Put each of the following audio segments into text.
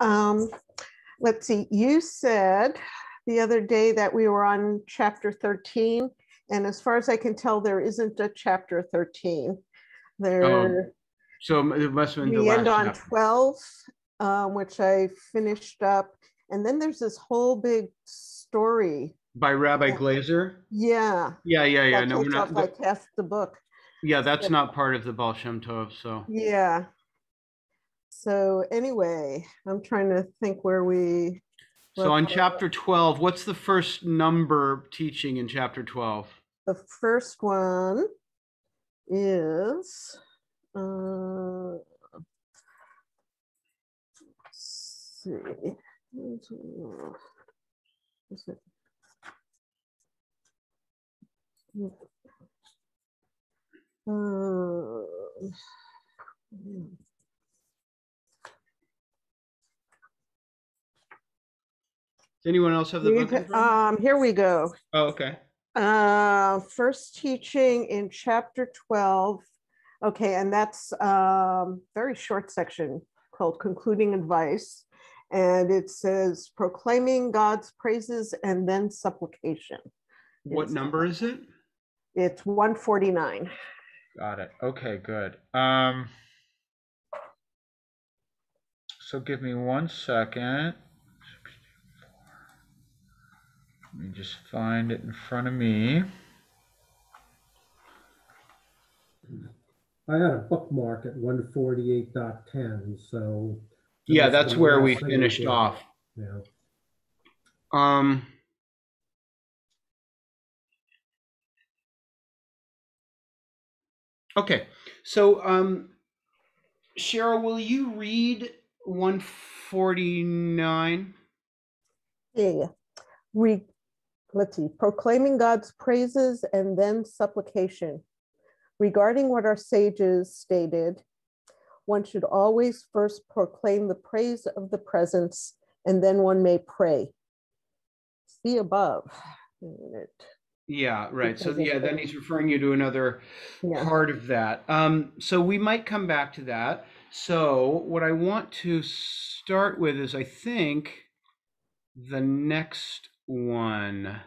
Um, let's see, you said the other day that we were on chapter 13, and as far as I can tell, there isn't a chapter 13. There, so it must have been the we last end on chapter. 12, which I finished up, and then there's this whole big story. By Rabbi Glazer? Yeah. Yeah. That No, we're takes off not. like half the book. Yeah, that's not part of the Baal Shem Tov, so. Yeah. So anyway, I'm trying to think where we. So on chapter 12, what's the first number teaching in chapter 12? The first one is, let's see. Is it? Does anyone else have the book in front? Here we go. Oh, okay. First teaching in chapter 12. Okay, and that's very short section called Concluding Advice. And it says, proclaiming God's praises and then supplication. What number is it? It's 149. Got it. Okay, good. So give me 1 second. Let me just find it in front of me. I had a bookmark at 148.10, so. Yeah, that's where we finished off. Yeah. Okay, so Cheryl, will you read 149? Yeah. Let's see, proclaiming God's praises and then supplication. Regarding what our sages stated, one should always first proclaim the praise of the presence, and then one may pray. See above. Yeah, right. So yeah, then he's referring you to another part of that. So we might come back to that. So what I want to start with is, I think, the next one,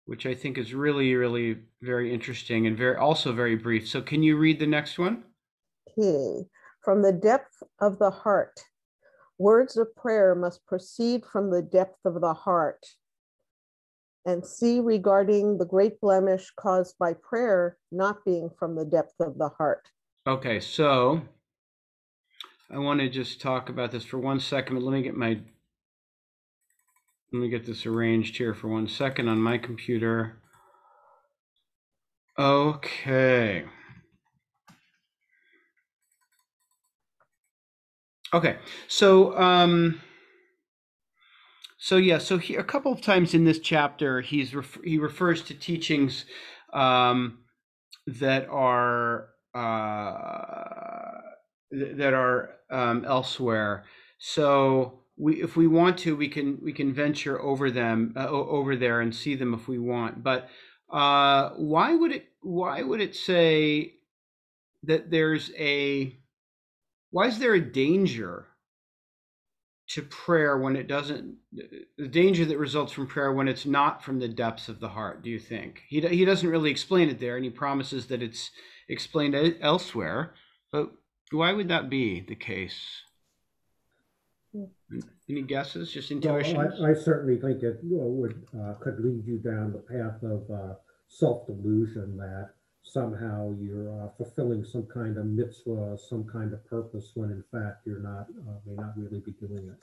which I think is really, really very interesting and also very brief. So can you read the next one? Okay. From the depth of the heart, words of prayer must proceed from the depth of the heart. And see regarding the great blemish caused by prayer not being from the depth of the heart. Okay, so I want to just talk about this for 1 second, but let me get this arranged here for 1 second on my computer. Okay. Okay, so so here a couple of times in this chapter he refers to teachings that are elsewhere. So if we want to, we can venture over them over there and see them if we want. But why would it say that why is there a danger to prayer when it doesn't, the danger that results from prayer when it's not from the depths of the heart, do you think? He doesn't really explain it there, and he promises that it's explained elsewhere, but why would that be the case? Any guesses, just intuitions? Well, I certainly think it could lead you down the path of self-delusion, that somehow you're fulfilling some kind of mitzvah, some kind of purpose, when in fact you're not, may not really be doing it.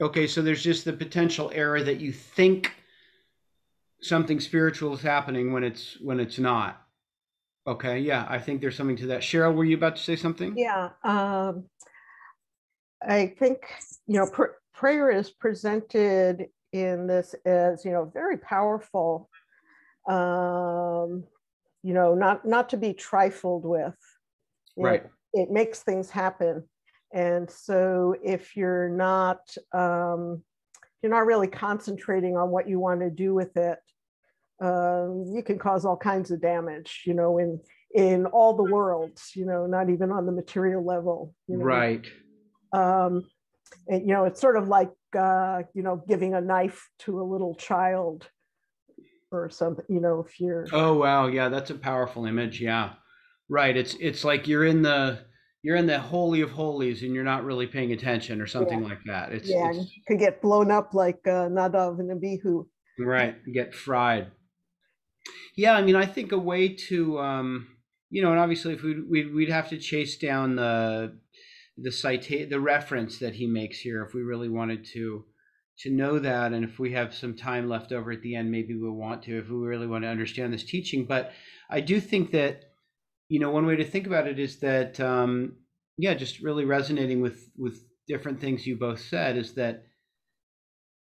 Okay, so there's just the potential error that you think something spiritual is happening when it's not. Okay, yeah, I think there's something to that. Cheryl, were you about to say something? Yeah, I think, prayer is presented in this as, very powerful, not to be trifled with. Right. It makes things happen. And so if you're not really concentrating on what you want to do with it, you can cause all kinds of damage, in all the worlds, not even on the material level. Right. And, you know, it's sort of like, you know, giving a knife to a little child or something, you know, if you're. Oh, wow. Yeah, that's a powerful image. Yeah. Right. It's like you're in the holy of holies and you're not really paying attention or something like that. Yeah, and could get blown up like Nadav and Abihu. Right. Get fried. Yeah, I mean, I think a way to you know, and obviously if we'd have to chase down the reference that he makes here if we really wanted to know that, and if we have some time left over at the end, maybe we'll want to, if we really want to understand this teaching. But I do think that, you know, one way to think about it is that yeah, just really resonating with different things you both said, is that,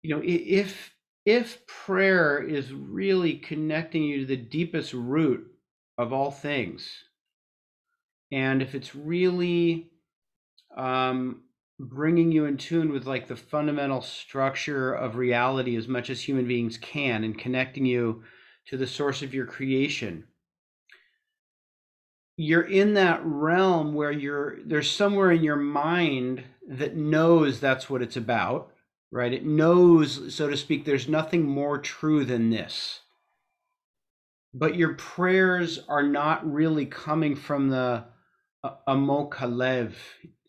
you know, if prayer is really connecting you to the deepest root of all things, and if it's really bringing you in tune with like the fundamental structure of reality as much as human beings can, and connecting you to the source of your creation, you're in that realm where there's somewhere in your mind that knows that's what it's about, right? It knows, so to speak, there's nothing more true than this. But your prayers are not really coming from the amok halev,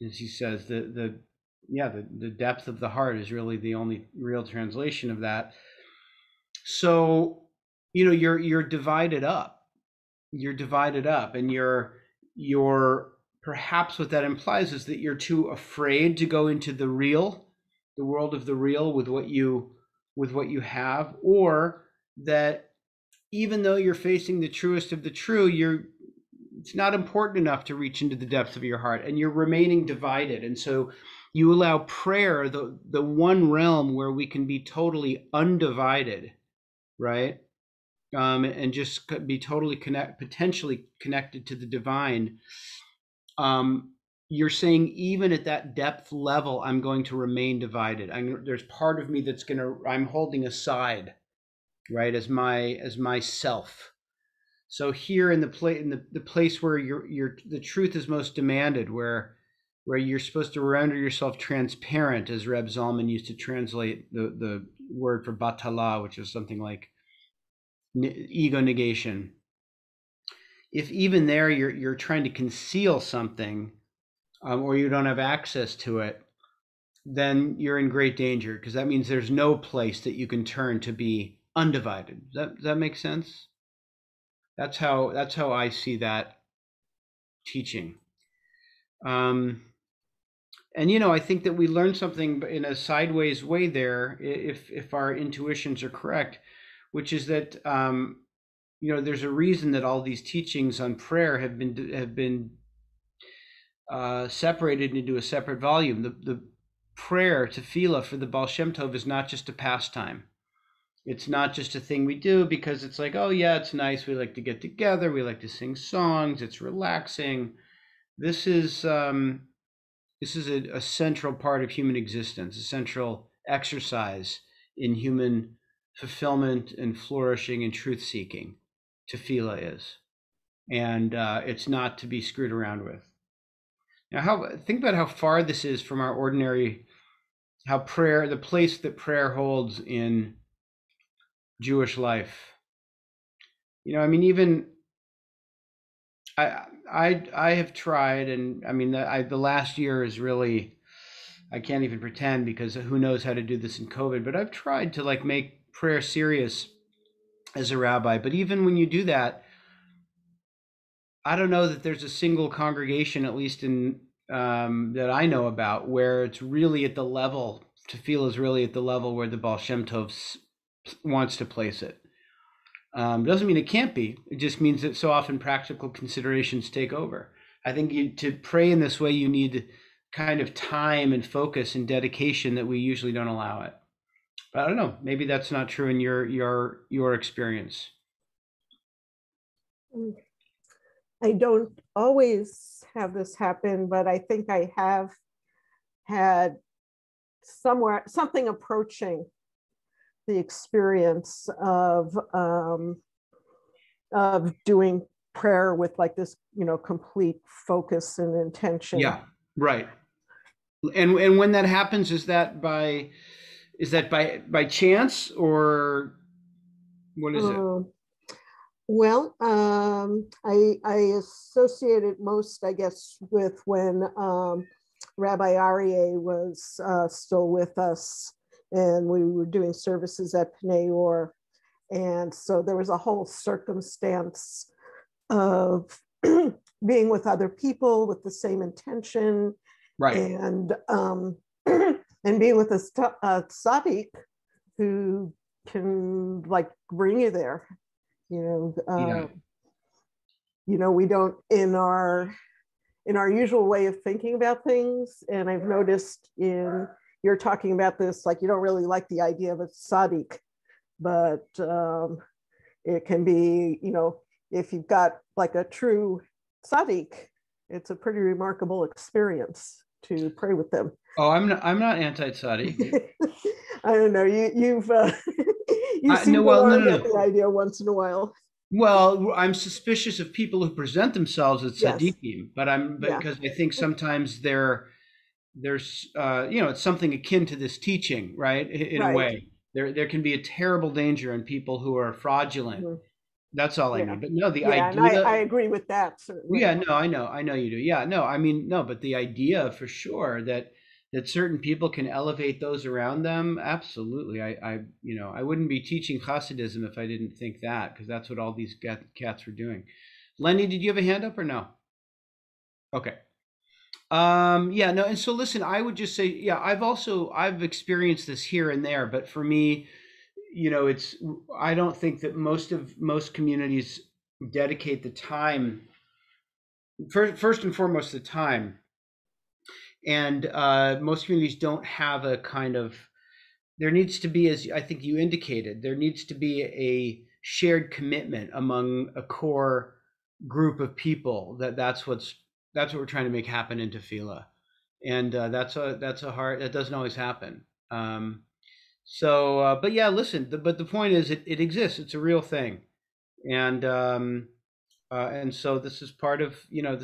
as he says, the depth of the heart is really the only real translation of that. So, you know, you're divided up. You're divided up, and you're perhaps what that implies is that you're too afraid to go into the world of the real with what you have, or that even though you're facing the truest of the true, it's not important enough to reach into the depths of your heart, and you're remaining divided. And so you allow prayer, the one realm where we can be totally undivided, right? And just be totally potentially connected to the divine. You're saying even at that depth level, I'm going to remain divided. There's part of me I'm holding aside, right, as my self. So here in the place where the truth is most demanded, where you're supposed to render yourself transparent, as Reb Zalman used to translate the word for batala, which is something like ego negation. If even there you're trying to conceal something, or you don't have access to it, then you're in great danger, because that means there's no place that you can turn to be undivided. Does that make sense? That's how I see that teaching. And you know, I think that we learn something in a sideways way there, if our intuitions are correct, which is that you know, there's a reason that all these teachings on prayer have been separated into a separate volume. The prayer, tefillah, for the Baal Shem Tov is not just a pastime. It's not just a thing we do because it's like, oh yeah, it's nice. We like to get together. We like to sing songs. It's relaxing. This is a central part of human existence, a central exercise in human fulfillment and flourishing and truth seeking. Tefillah is, and it's not to be screwed around with. Now, think about how far this is from our ordinary, the place that prayer holds in Jewish life. You know, I mean, even I have tried, and I mean, the last year is really, I can't even pretend, because who knows how to do this in COVID, but I've tried to like make prayer serious as a rabbi. But even when you do that, I don't know that there's a single congregation, at least in that I know about, where it's really at the level, tefillah is really at the level where the Baal Shem Tov wants to place it. Doesn't mean it can't be. It just means that so often practical considerations take over. I think to pray in this way, you need kind of time and focus and dedication that we usually don't allow it. But I don't know. Maybe that's not true in your experience. I don't always have this happen, but I think I have had something approaching the experience of doing prayer with like this, you know, complete focus and intention. Yeah, right. And when that happens, is that by chance, or what is it? Well, I associate it most, I guess, with when Rabbi Aryeh was still with us, and we were doing services at Pnei Or. And so there was a whole circumstance of being with other people with the same intention, Right. And and being with a tzaddik who can like bring you there, you know, we don't in our usual way of thinking about things. And I've noticed you're talking about this, like you don't really like the idea of a tzaddik, but it can be, you know, if you've got like a true tzaddik, it's a pretty remarkable experience to pray with them. Oh, I'm not anti-tzaddik. I don't know. You seem to learn about the idea once in a while. Well, I'm suspicious of people who present themselves as tzaddikim, yes. Because I think sometimes there's you know, it's something akin to this teaching, right? In a way, there can be a terrible danger in people who are fraudulent. Mm-hmm. That's all I mean. But no, the idea. And I agree with that. Certainly. Yeah, no, I know you do. Yeah, no, I mean, no, but the idea for sure that certain people can elevate those around them, absolutely. I you know, I wouldn't be teaching Hasidism if I didn't think that, because that's what all these cats were doing. Lenny, did you have a hand up or no? Okay. Yeah, no, and so listen, I would just say, yeah, I've experienced this here and there, but for me, you know, I don't think that most communities dedicate the time, first and foremost, the time. And most communities don't have a kind of, there needs to be, as I think you indicated, there needs to be a shared commitment among a core group of people that's what we're trying to make happen in tefillah. And that doesn't always happen. But yeah, listen, but the point is it exists. It's a real thing. And so this is part of, you know,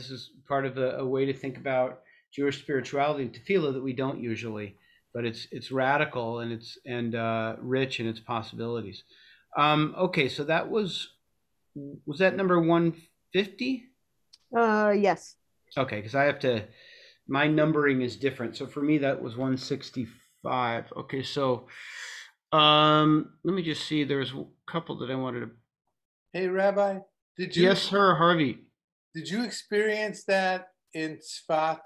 a way to think about Jewish spirituality and tefillah that we don't usually, but it's radical and it's rich in its possibilities. Okay, so that was that number 150? Yes. Okay, because my numbering is different. So for me, that was 165. Okay, so let me just see. There's a couple that I wanted to. Hey, Rabbi, did you? Yes, sir, Harvey. Did you experience that in Tzfat?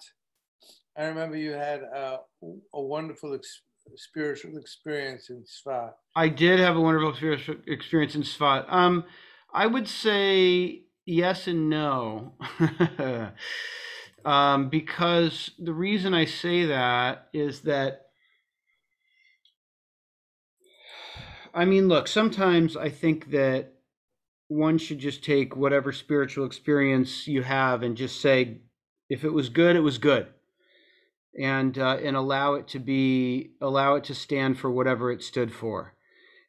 I remember you had a wonderful spiritual experience in Tzfat. I did have a wonderful spiritual experience in Tzfat. I would say yes and no. Because the reason I say that is that, I mean, look, sometimes I think that one should just take whatever spiritual experience you have and just say, if it was good, it was good. And allow it to stand for whatever it stood for.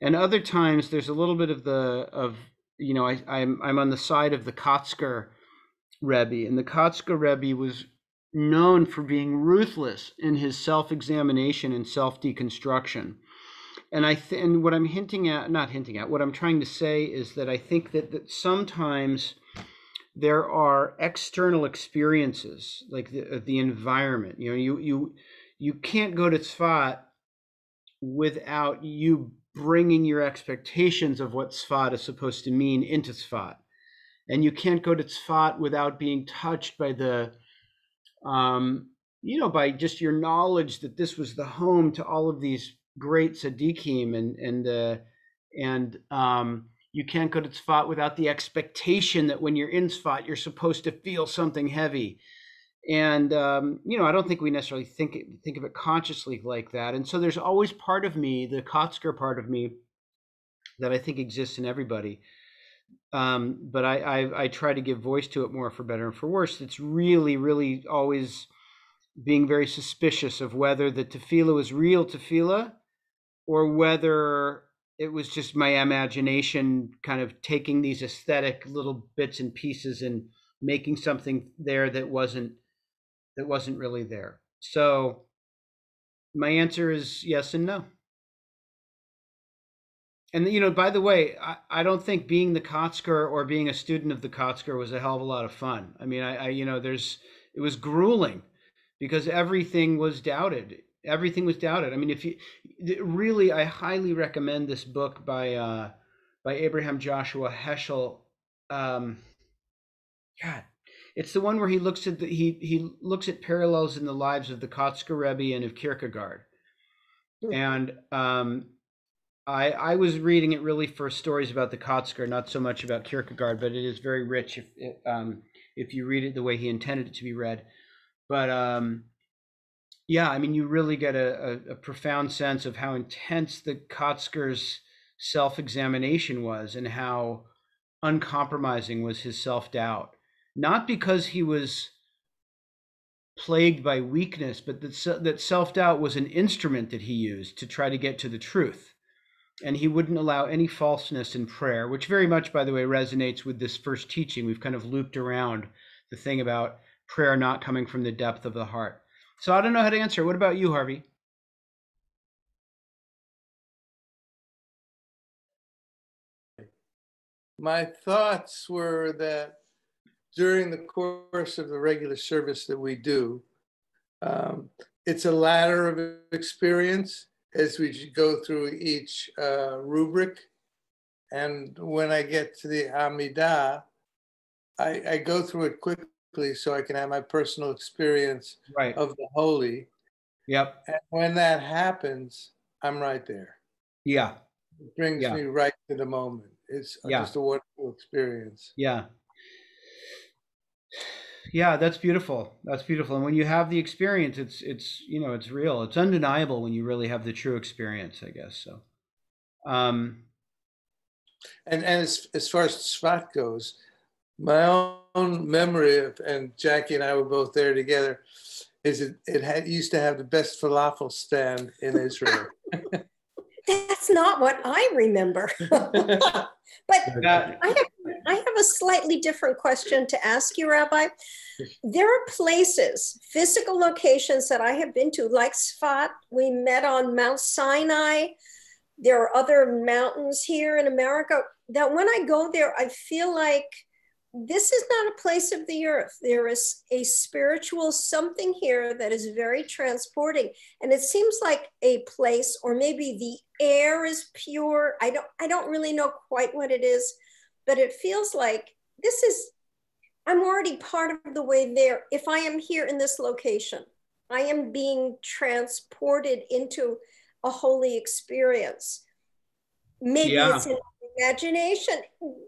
And other times there's a little bit of you know, I'm on the side of the Kotzker Rebbe, and the Kotzker Rebbe was known for being ruthless in his self-examination and self-deconstruction. And what I'm what I'm trying to say is that I think that sometimes there are external experiences, like the environment. You know, you can't go to Tzfat without you bringing your expectations of what Tzfat is supposed to mean into Tzfat. And you can't go to Tzfat without being touched by you know, by just your knowledge that this was the home to all of these great tzaddikim, and you can't go to Tzfat without the expectation that when you're in Tzfat, you're supposed to feel something heavy. And you know, I don't think we necessarily think of it consciously like that. And so there's always part of me, the Kotzker part of me, that I think exists in everybody. But I try to give voice to it more, for better and for worse. It's really, really always being very suspicious of whether the tefillah was real tefillah, or whether it was just my imagination kind of taking these aesthetic little bits and pieces and making something there that wasn't really there. So My answer is yes and no. And by the way, I don't think being the Kotzker or being a student of the Kotzker was a hell of a lot of fun. I mean, it was grueling because everything was doubted. Everything was doubted. I mean, if you really, I highly recommend this book by Abraham Joshua Heschel. God, it's the one where he looks at he looks at parallels in the lives of the Kotzker Rebbe and of Kierkegaard, and I was reading it really for stories about the Kotzker, not so much about Kierkegaard, but it is very rich if you read it the way he intended it to be read. But yeah, I mean, you really get a profound sense of how intense the Kotzker's self-examination was and how uncompromising was his self-doubt. Not because he was plagued by weakness, but that self-doubt was an instrument that he used to try to get to the truth. And he wouldn't allow any falseness in prayer, which very much, by the way, resonates with this first teaching. We've kind of looped around the thing about prayer not coming from the depth of the heart. So I don't know how to answer. What about you, Harvey? My thoughts were that during the course of the regular service that we do, it's a ladder of experience as we go through each rubric. And when I get to the Amidah, I go through it quickly so I can have my personal experience of the holy. Yep. And when that happens, I'm right there. Yeah. It brings me right to the moment. It's just a wonderful experience. Yeah. Yeah, that's beautiful. That's beautiful. And when you have the experience, it's it's real. It's undeniable when you really have the true experience, I guess. So and as far as Tzfat goes, my own memory of, and Jackie and I were both there together, is it used to have the best falafel stand in Israel. That's not what I remember. But I have a slightly different question to ask you, Rabbi. There are places, physical locations that I have been to, like Tzfat. We met on Mount Sinai. There are other mountains here in America that when I go there, I feel like this is not a place of the earth. There is a spiritual something here that is very transporting. And it seems like a place, or maybe the air is pure. I don't really know quite what it is, but it feels like I'm already part of the way there. If I am here in this location, I am being transported into a holy experience. Maybe it's an imagination.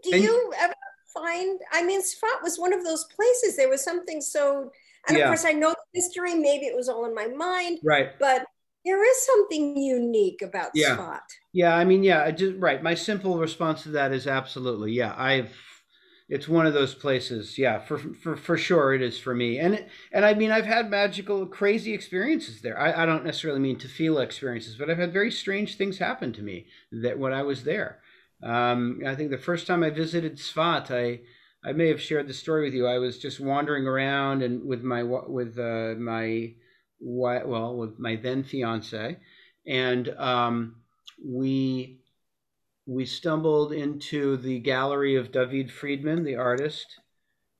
Do you ever find, I mean, Tzfat was one of those places. There was something so, and of course I know the history, maybe it was all in my mind, but there is something unique about Tzfat. Yeah, I mean, right. My simple response to that is absolutely, it's one of those places. Yeah, for sure it is for me. And I mean, I've had magical, crazy experiences there. I don't necessarily mean tefillah experiences, but I've had very strange things happen to me that when I was there. I think the first time I visited Tzfat, I may have shared the story with you. I was just wandering around and with my then fiance, and we stumbled into the gallery of David Friedman, the artist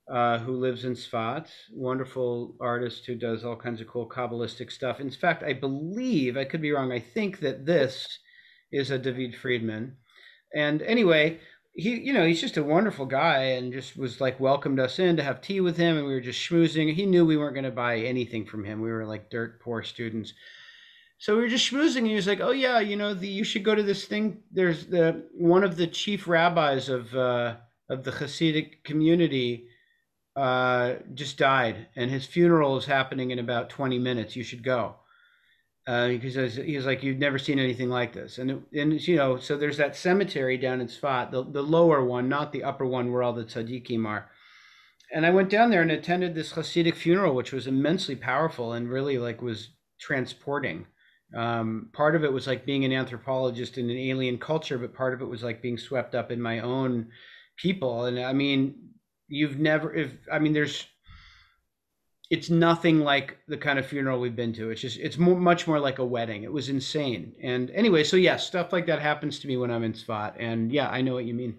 who lives in Tzfat, wonderful artist who does all kinds of cool Kabbalistic stuff. In fact, I believe, I could be wrong, I think that this is a David Friedman. And anyway, he's just a wonderful guy, and just was like welcomed us in to have tea with him, and we were just schmoozing. He knew we weren't going to buy anything from him. We were like dirt poor students. So we were just schmoozing, and he was like, "Oh yeah, you should go to this thing. There's one of the chief rabbis of the Hasidic community just died, and his funeral is happening in about 20 minutes. You should go." Because he was like, "You've never seen anything like this," and so there's that cemetery down in Tzfat, the lower one, not the upper one where all the tzaddikim are. And I went down there and attended this Hasidic funeral, which was immensely powerful and really was transporting. Part of it was like being an anthropologist in an alien culture, but part of it was like being swept up in my own people. And I mean, there's it's nothing like the kind of funeral we've been to. It's much more like a wedding. It was insane. And anyway, so yeah, stuff like that happens to me when I'm in Svat. And yeah, I know what you mean.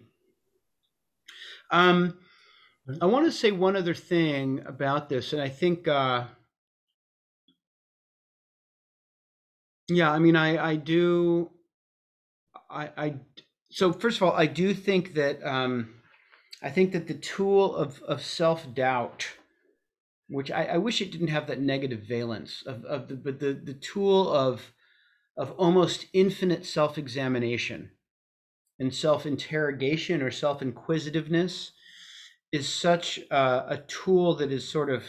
I want to say one other thing about this, and I think, yeah, I mean, so first of all, I do think that, I think that the tool of self-doubt, which I wish it didn't have that negative valence but the tool of almost infinite self-examination and self-interrogation or self-inquisitiveness is such a tool that is sort of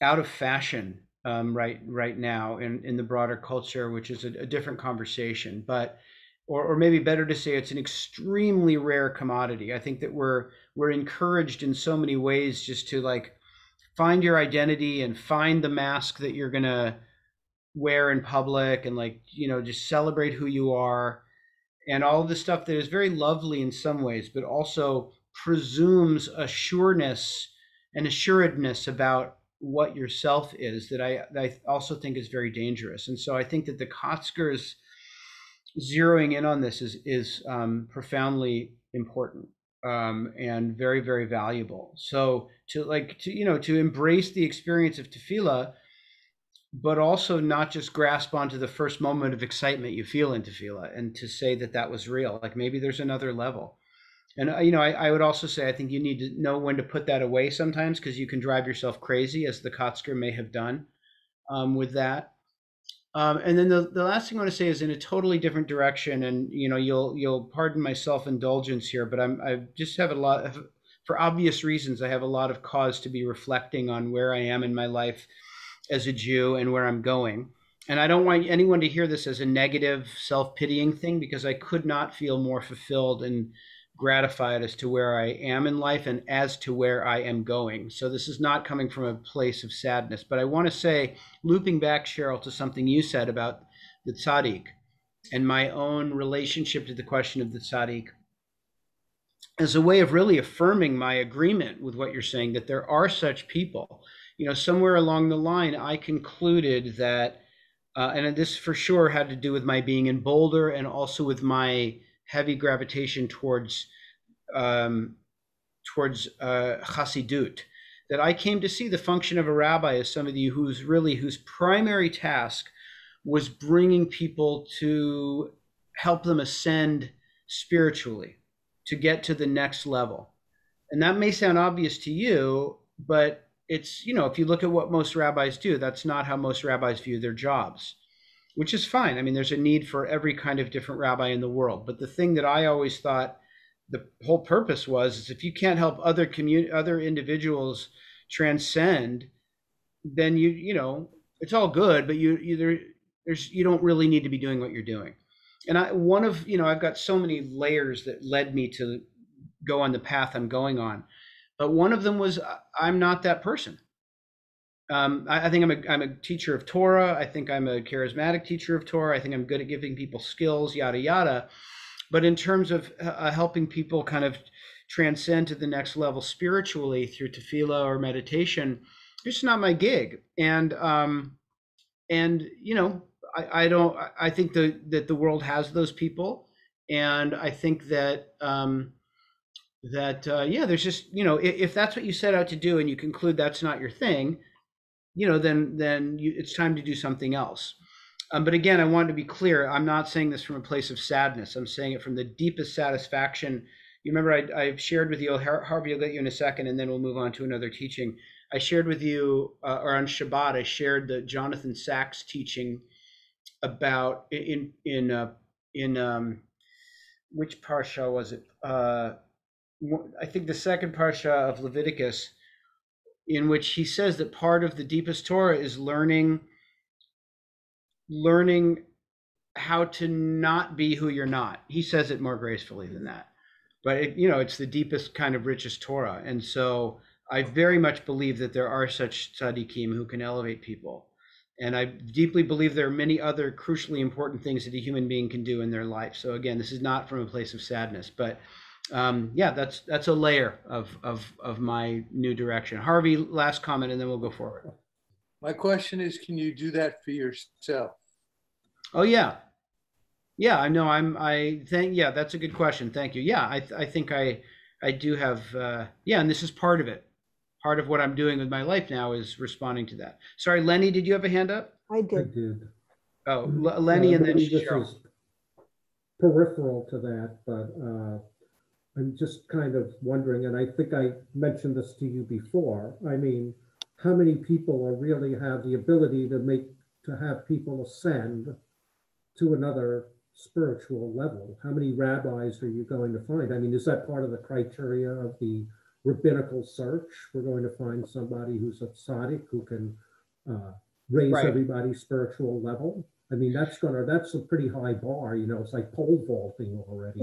out of fashion right now in the broader culture, which is a different conversation. But or maybe better to say, it's an extremely rare commodity. I think that we're encouraged in so many ways just to like find your identity and find the mask that you're gonna wear in public, and like, you know, just celebrate who you are, and all of the stuff that is very lovely in some ways, but also presumes a sureness and assuredness about what yourself is that I also think is very dangerous. And so I think that the Kotzker's zeroing in on this is profoundly important, and very, very valuable. So to embrace the experience of tefillah, but also not just grasp onto the first moment of excitement you feel in tefillah, and to say that that was real. Like maybe there's another level. And I would also say I think you need to know when to put that away sometimes, because you can drive yourself crazy, as the Kotzker may have done with that. And then the last thing I want to say is in a totally different direction, and you'll pardon my self-indulgence here, but I just have for obvious reasons, I have a lot of cause to be reflecting on where I am in my life as a Jew and where I'm going. And I don't want anyone to hear this as a negative self-pitying thing, because I could not feel more fulfilled and gratified as to where I am in life and as to where I am going. So this is not coming from a place of sadness. But I want to say, looping back, Cheryl, to something you said about the tzaddik and my own relationship to the question of the tzaddik, as a way of really affirming my agreement with what you're saying, that there are such people. Somewhere along the line, I concluded that, and this for sure had to do with my being in Boulder, and also with my heavy gravitation towards Chassidut, that I came to see the function of a rabbi as somebody whose primary task was bringing people to help them ascend spiritually, to get to the next level. And that may sound obvious to you, but it's, if you look at what most rabbis do, that's not how most rabbis view their jobs, which is fine. I mean, there's a need for every kind of different rabbi in the world. But the thing that I always thought the whole purpose was, is if you can't help other individuals transcend, then it's all good, but you don't really need to be doing what you're doing. And I've got so many layers that led me to go on the path I'm going on. But one of them was, I'm not that person. I think I'm a teacher of Torah. I think I'm a charismatic teacher of Torah. I think I'm good at giving people skills, yada, yada. But in terms of helping people kind of transcend to the next level spiritually through tefillah or meditation, it's not my gig. And I think that the world has those people. And I think that, there's just, if that's what you set out to do and you conclude that's not your thing, then it's time to do something else. But again, I want to be clear. I'm not saying this from a place of sadness. I'm saying it from the deepest satisfaction. You remember I've shared with you, Harvey will get you in a second, and then we'll move on to another teaching. I shared with you, or on Shabbat, I shared the Jonathan Sachs teaching about in which parsha was it? I think the second parsha of Leviticus, in which he says that part of the deepest Torah is learning how to not be who you're not. He says it more gracefully than that, but it's the deepest kind of richest Torah. And so I very much believe that there are such tzaddikim who can elevate people. And I deeply believe there are many other crucially important things that a human being can do in their life. So again, this is not from a place of sadness, but yeah, that's a layer of my new direction. Harvey, last comment, and then we'll go forward. My question is, can you do that for yourself? Oh yeah, yeah. I know. I think. Yeah, that's a good question. Thank you. Yeah, I think I do have. Yeah, and this is part of it. Part of what I'm doing with my life now is responding to that. Sorry, Lenny, did you have a hand up? I did. I did. Oh, Lenny, and then Maybe this Cheryl. is peripheral to that, but I'm just kind of wondering, and I think I mentioned this to you before. I mean, how many people are really have the ability to have people ascend to another spiritual level? How many rabbis are you going to find? I mean, is that part of the criteria of the rabbinical search? We're going to find somebody who's a tzaddik who can raise everybody's spiritual level. I mean, that's a pretty high bar, you know, it's like pole vaulting already.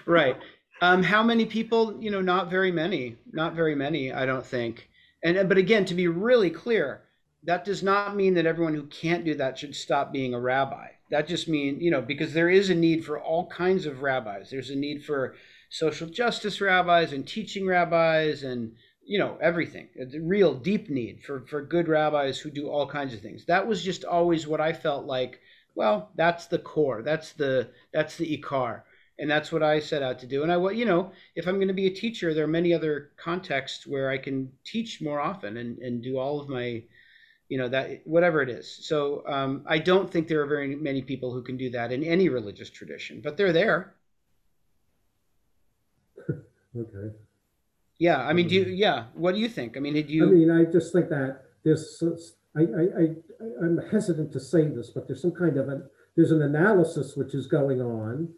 Right. How many people? You know, not very many. Not very many, I don't think. But again, to be really clear, that does not mean that everyone who can't do that should stop being a rabbi. That just means, you know, because there is a need for all kinds of rabbis. There's a need for social justice rabbis and teaching rabbis and, you know, everything. A real deep need for good rabbis who do all kinds of things. That was just always what I felt like, well, that's the core. That's the ikar. And that's what I set out to do. And you know, if I'm going to be a teacher, there are many other contexts where I can teach more often and do all of my, you know, that whatever it is. So I don't think there are very many people who can do that in any religious tradition, but they're there. Okay. Yeah. I mean, what do you think? I mean, I just think that I'm hesitant to say this, but there's some kind of there's an analysis which is going on,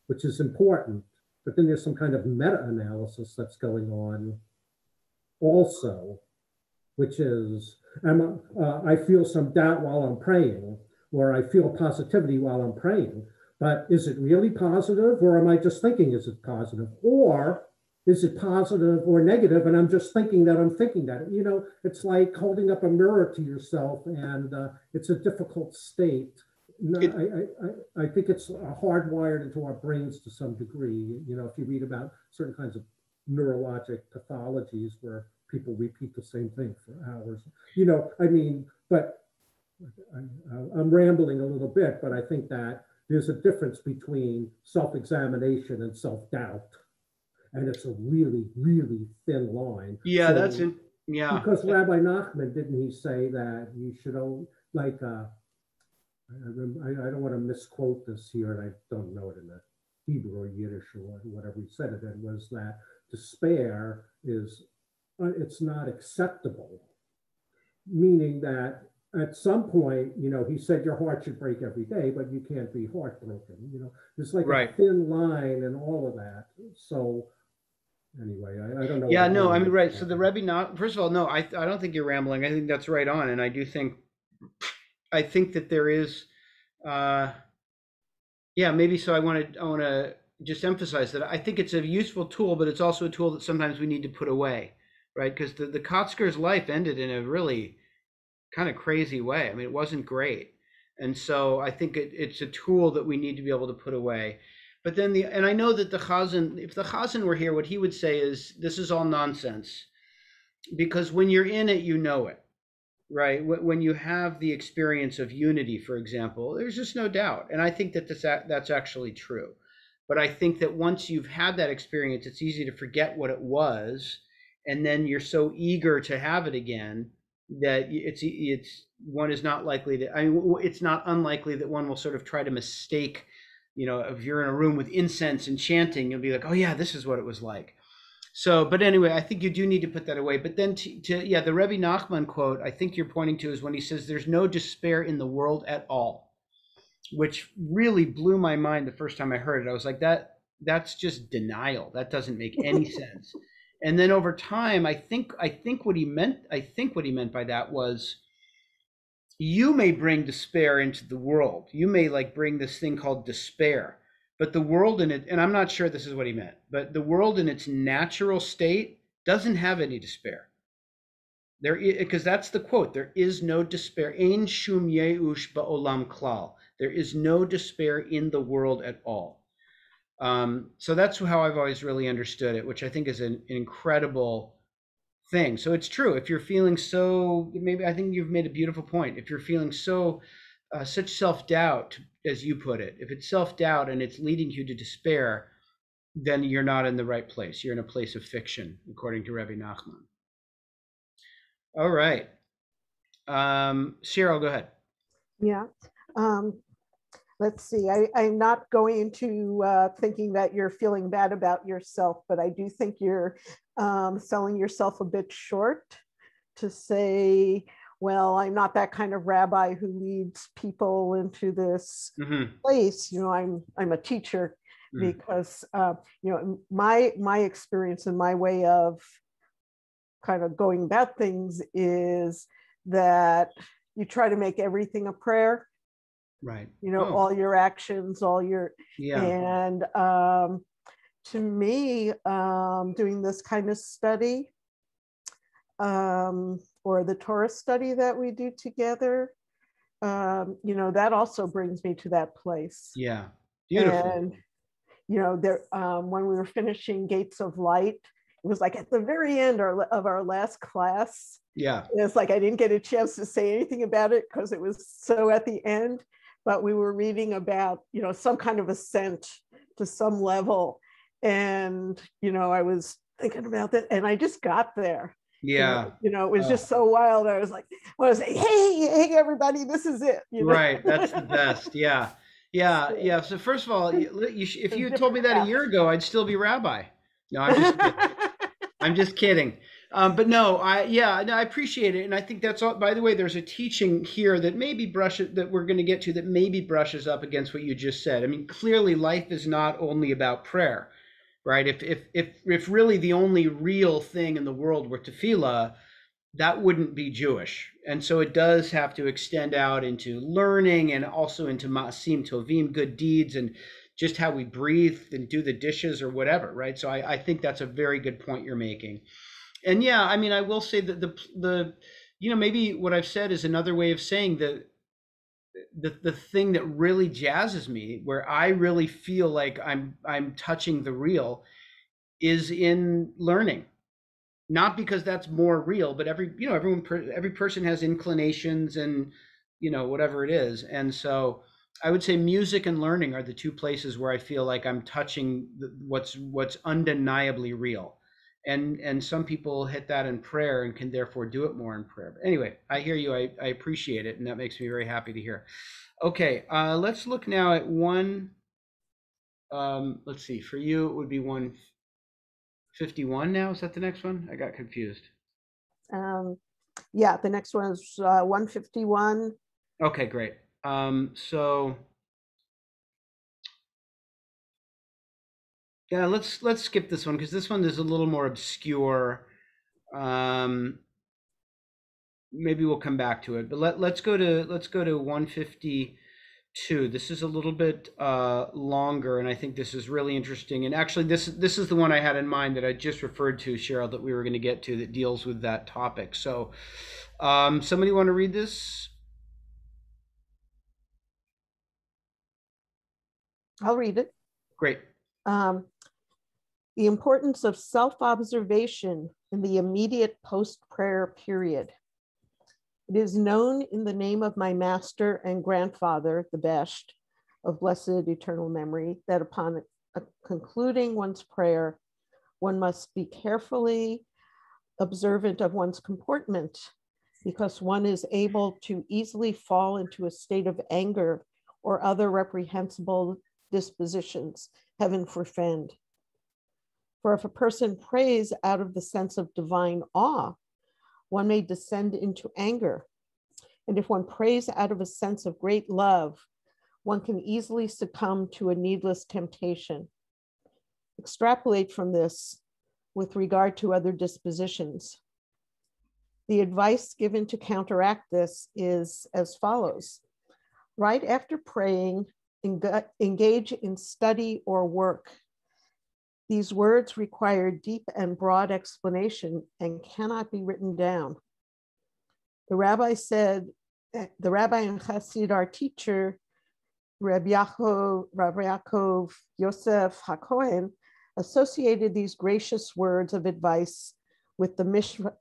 which is important, but then there's some kind of meta-analysis that's going on also, which is, I feel some doubt while I'm praying, or I feel positivity while I'm praying, but is it really positive, or am I just thinking, is it positive? Or is it positive or negative, and I'm just thinking that I'm thinking that? You know, it's like holding up a mirror to yourself, and it's a difficult state. No, I think it's hardwired into our brains to some degree. You know, if you read about certain kinds of neurologic pathologies where people repeat the same thing for hours, you know, I mean, but I'm rambling a little bit, but I think that there's a difference between self-examination and self-doubt. And it's a really, really thin line. Yeah, so, yeah. Because Rabbi Nachman, didn't he say that you should, like, I don't want to misquote this here, and I don't know it in the Hebrew or Yiddish or whatever he said it in, was that despair is, it's not acceptable. Meaning that at some point, you know, he said your heart should break every day, but you can't be heartbroken. You know, there's like a thin line and all of that. So anyway, I don't know. Yeah, no, I mean, right. So the Rebbe, first of all, no, I don't think you're rambling. I think that's right on. And I think that there is, yeah, maybe so I want to just emphasize that I think it's a useful tool, but it's also a tool that sometimes we need to put away, right? Because the Kotzker's life ended in a really kind of crazy way. I mean, it wasn't great. And so I think it's a tool that we need to be able to put away. But then and I know that the Chazan, if the Chazan were here, what he would say is, this is all nonsense. Because when you're in it, you know it, right? When you have the experience of unity, for example, there's just no doubt. And I think that that's actually true. But I think that once you've had that experience, it's easy to forget what it was. And then you're so eager to have it again that one is not likely to, I mean, it's not unlikely that one will sort of try to mistake, you know, if you're in a room with incense and chanting, you'll be like, oh yeah, this is what it was like. So, but anyway, I think you do need to put that away. But then yeah, the Rebbe Nachman quote I think you're pointing to is when he says, there's no despair in the world at all, which really blew my mind the first time I heard it. I was like, that's just denial. That doesn't make any sense. And then over time, I think what he meant by that was, you may bring despair into the world. You may like bring this thing called despair, but the world in it, and I'm not sure this is what he meant, but the world in its natural state doesn't have any despair. Because that's the quote, there is no despair. Ein shum yeush ba'olam klal. There is no despair in the world at all. So that's how I've always really understood it, which I think is an incredible thing. So it's true. If you're feeling so, maybe I think you've made a beautiful point. If you're feeling so, such self-doubt, as you put it, if it's self-doubt and it's leading you to despair, then you're not in the right place. You're in a place of fiction, according to Rabbi Nachman. All right. Cheryl, go ahead. Yeah. Let's see. I'm not going into thinking that you're feeling bad about yourself, but I do think you're selling yourself a bit short to say, well, I'm not that kind of rabbi who leads people into this place. You know, I'm a teacher because you know, my experience and my way of kind of going about things is that you try to make everything a prayer. Right. You know, all your actions, all your, and to me, doing this kind of study, or the Torah study that we do together, you know, that also brings me to that place. Yeah, beautiful. And, you know, there, when we were finishing Gates of Light, it was like at the very end of our last class. Yeah. It's like I didn't get a chance to say anything about it because it was so at the end. But we were reading about, you know, some kind of ascent to some level. And, you know, I was thinking about that and I just got there. Yeah. You know, it was just so wild. I was like, I was like, hey, everybody, this is it. You know? Right. That's the best. Yeah. Yeah. Yeah. So first of all, if you had told me that a year ago, I'd still be rabbi. No, I'm just kidding. I'm just kidding. But no, I appreciate it. And I think that's all. By the way, there's a teaching here that maybe that we're going to get to that maybe brushes up against what you just said. I mean, clearly life is not only about prayer, right? If really the only real thing in the world were tefillah, that wouldn't be Jewish. And so it does have to extend out into learning and also into ma'asim tovim, good deeds, and just how we breathe and do the dishes or whatever, right? So I think that's a very good point you're making. And yeah, I mean, I will say that the you know, maybe what I've said is another way of saying that the thing that really jazzes me, where I really feel like I'm touching the real, is in learning. Not because that's more real, but every person has inclinations and, you know, whatever it is. And so I would say music and learning are the two places where I feel like I'm touching what's undeniably real. And some people hit that in prayer and can therefore do it more in prayer. But anyway, I hear you. I appreciate it. And that makes me very happy to hear. Okay, let's look now at one. Let's see. For you, it would be 151 now. Is that the next one? I got confused. Yeah, the next one is 151. Okay, great. So yeah, let's skip this one because this one is a little more obscure. Maybe we'll come back to it, but let's go to 152. This is a little bit longer, and I think this is really interesting. And actually, this is the one I had in mind that I just referred to, Cheryl, that we were going to get to that deals with that topic. So, somebody want to read this? I'll read it. Great. The importance of self-observation in the immediate post-prayer period. It is known in the name of my master and grandfather, the Best, of blessed eternal memory, that upon concluding one's prayer, one must be carefully observant of one's comportment, because one is able to easily fall into a state of anger or other reprehensible dispositions, heaven forfend. For if a person prays out of the sense of divine awe, one may descend into anger. And if one prays out of a sense of great love, one can easily succumb to a needless temptation. Extrapolate from this with regard to other dispositions. The advice given to counteract this is as follows. Right after praying, engage in study or work. These words require deep and broad explanation and cannot be written down. The rabbi and Chassid, our teacher, Rabbi Yaakov Yosef HaKohen associated these gracious words of advice with the Mishnah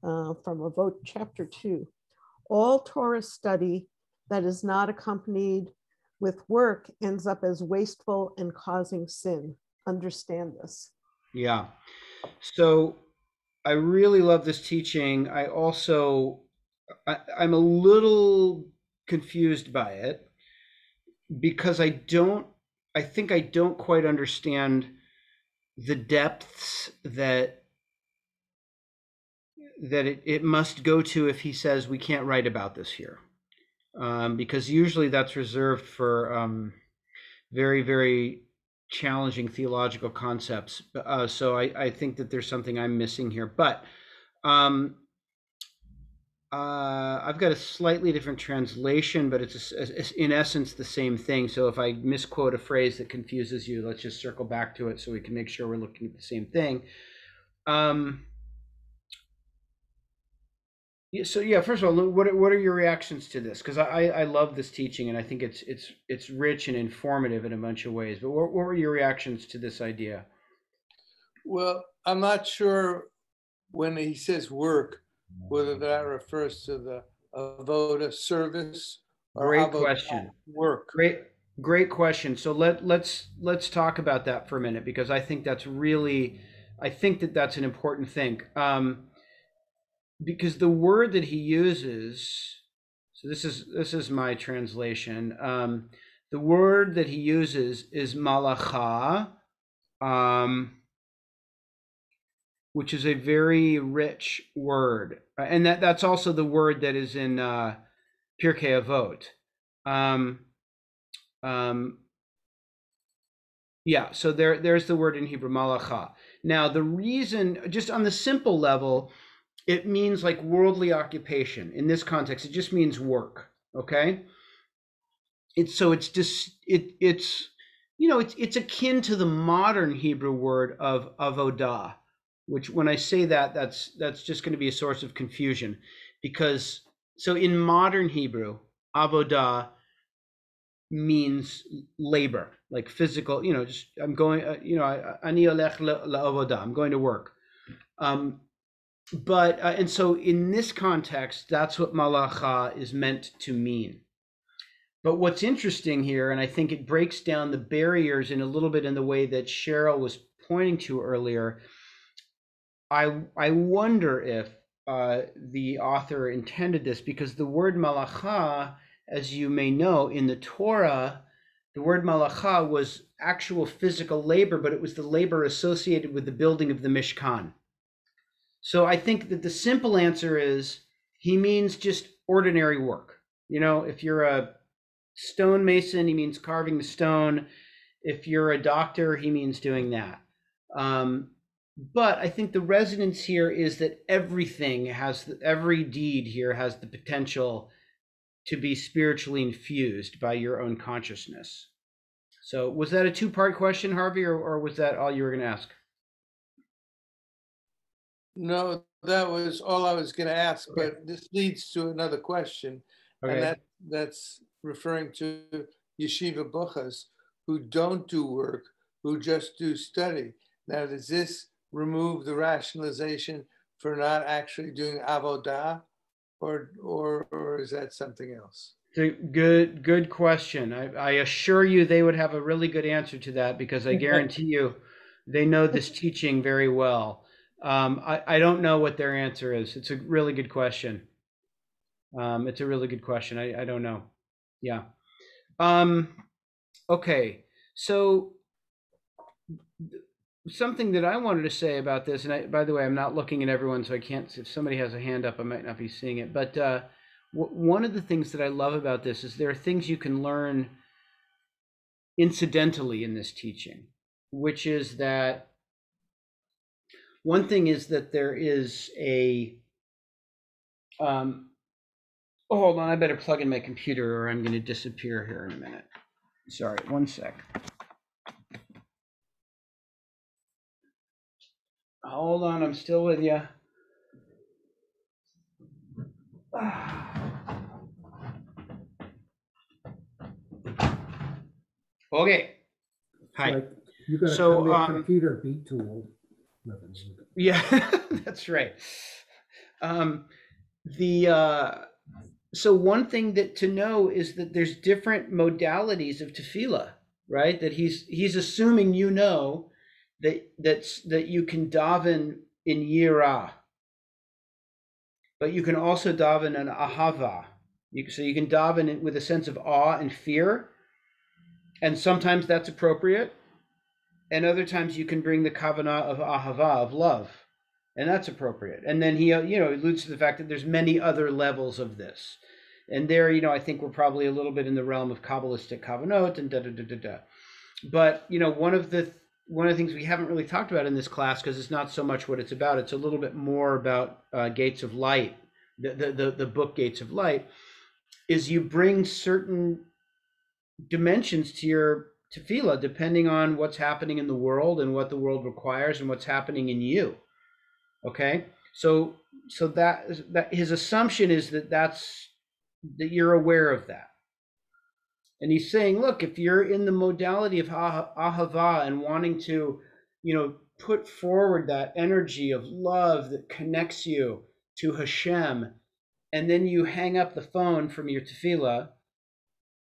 from Avot chapter 2. All Torah study that is not accompanied with work ends up as wasteful and causing sin. Understand this. Yeah. So I really love this teaching. I'm a little confused by it because I think I don't quite understand the depths that it must go to if he says we can't write about this here. Because usually that's reserved for very, very challenging theological concepts. So I think that there's something I'm missing here. But I've got a slightly different translation, but it's in essence the same thing. So if I misquote a phrase that confuses you, let's just circle back to it so we can make sure we're looking at the same thing. So yeah, first of all, what are your reactions to this? Because I love this teaching and I think it's rich and informative in a bunch of ways. But what were your reactions to this idea? Well, I'm not sure when he says work, whether that refers to the avoda service or Great question. Work. Great question. So let's talk about that for a minute because I think that's an important thing. Because the word that he uses, so this is my translation. The word that he uses is malacha, which is a very rich word, and that's also the word that is in Pirkei Avot. Yeah, so there's the word in Hebrew, malacha. Now the reason, just on the simple level, it means like worldly occupation. In this context, it just means work. Okay. It's akin to the modern Hebrew word of avodah, which when I say that's just going to be a source of confusion because so in modern Hebrew, avodah means labor, like physical, just I'm going, ani olech la'avodah, I'm going to work. But and so in this context, that's what malacha is meant to mean. But what's interesting here, and I think it breaks down the barriers in a little bit in the way that Cheryl was pointing to earlier, I wonder if the author intended this because the word malacha, as you may know, in the Torah, the word malacha was actual physical labor, but it was the labor associated with the building of the Mishkan. So I think that the simple answer is he means just ordinary work. If you're a stonemason, he means carving the stone. If you're a doctor, he means doing that. But I think the resonance here is that every deed here has the potential to be spiritually infused by your own consciousness. So was that a two-part question, Harvey, or was that all you were going to ask? No, that was all I was going to ask, okay. But this leads to another question, okay. And that's referring to yeshiva bochas who don't do work, who just do study. Now, does this remove the rationalization for not actually doing avodah, or is that something else? It's a good question. I assure you they would have a really good answer to that because I guarantee you they know this teaching very well. I don't know what their answer is. It's a really good question. It's a really good question. I don't know. Yeah. Okay. So something that I wanted to say about this, and by the way, I'm not looking at everyone, so I can't. If somebody has a hand up, I might not be seeing it. But one of the things that I love about this is there are things you can learn incidentally in this teaching, which is that one thing is that there is a hold on, I better plug in my computer or I'm going to disappear here in a minute. Sorry, one sec. Hold on, I'm still with you. Okay. Hi. Like you got to So, tell me a computer beat tool. yeah, that's right. So one thing that to know is that there's different modalities of tefillah, right? That he's assuming that you can daven in yirah, but you can also daven in ahava. So you can daven with a sense of awe and fear, and sometimes that's appropriate, and other times you can bring the kavanah of ahava, of love, and that's appropriate. And then he alludes to the fact that there's many other levels of this. And there, I think we're probably a little bit in the realm of Kabbalistic kavanot and da-da-da-da-da. But, one of the things we haven't really talked about in this class, because it's not so much what it's about, it's a little bit more about Gates of Light, the book Gates of Light, is you bring certain dimensions to your tefillah depending on what's happening in the world and what the world requires and what's happening in you. Okay? So that his assumption is that you're aware of that. And he's saying, look, if you're in the modality of ahava and wanting to, put forward that energy of love that connects you to Hashem, and then you hang up the phone from your tefillah,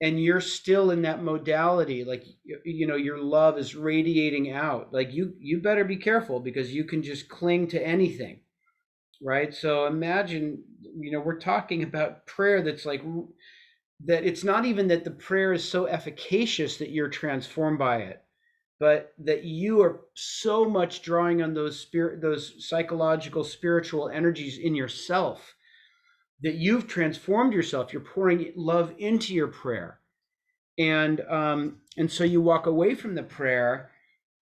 and you're still in that modality, like, your love is radiating out, like you better be careful, because you can just cling to anything, right? So imagine, we're talking about prayer that's like, that it's not even that the prayer is so efficacious that you're transformed by it, but that you are so much drawing on those psychological, spiritual energies in yourself that you've transformed yourself. You're pouring love into your prayer. And so you walk away from the prayer,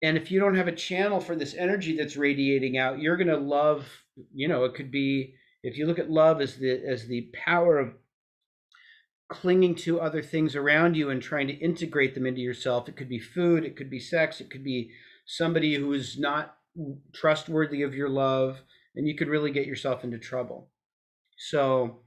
and if you don't have a channel for this energy that's radiating out, you're going to love, it could be, if you look at love as the power of clinging to other things around you and trying to integrate them into yourself. It could be food, it could be sex, it could be somebody who is not trustworthy of your love, and you could really get yourself into trouble. So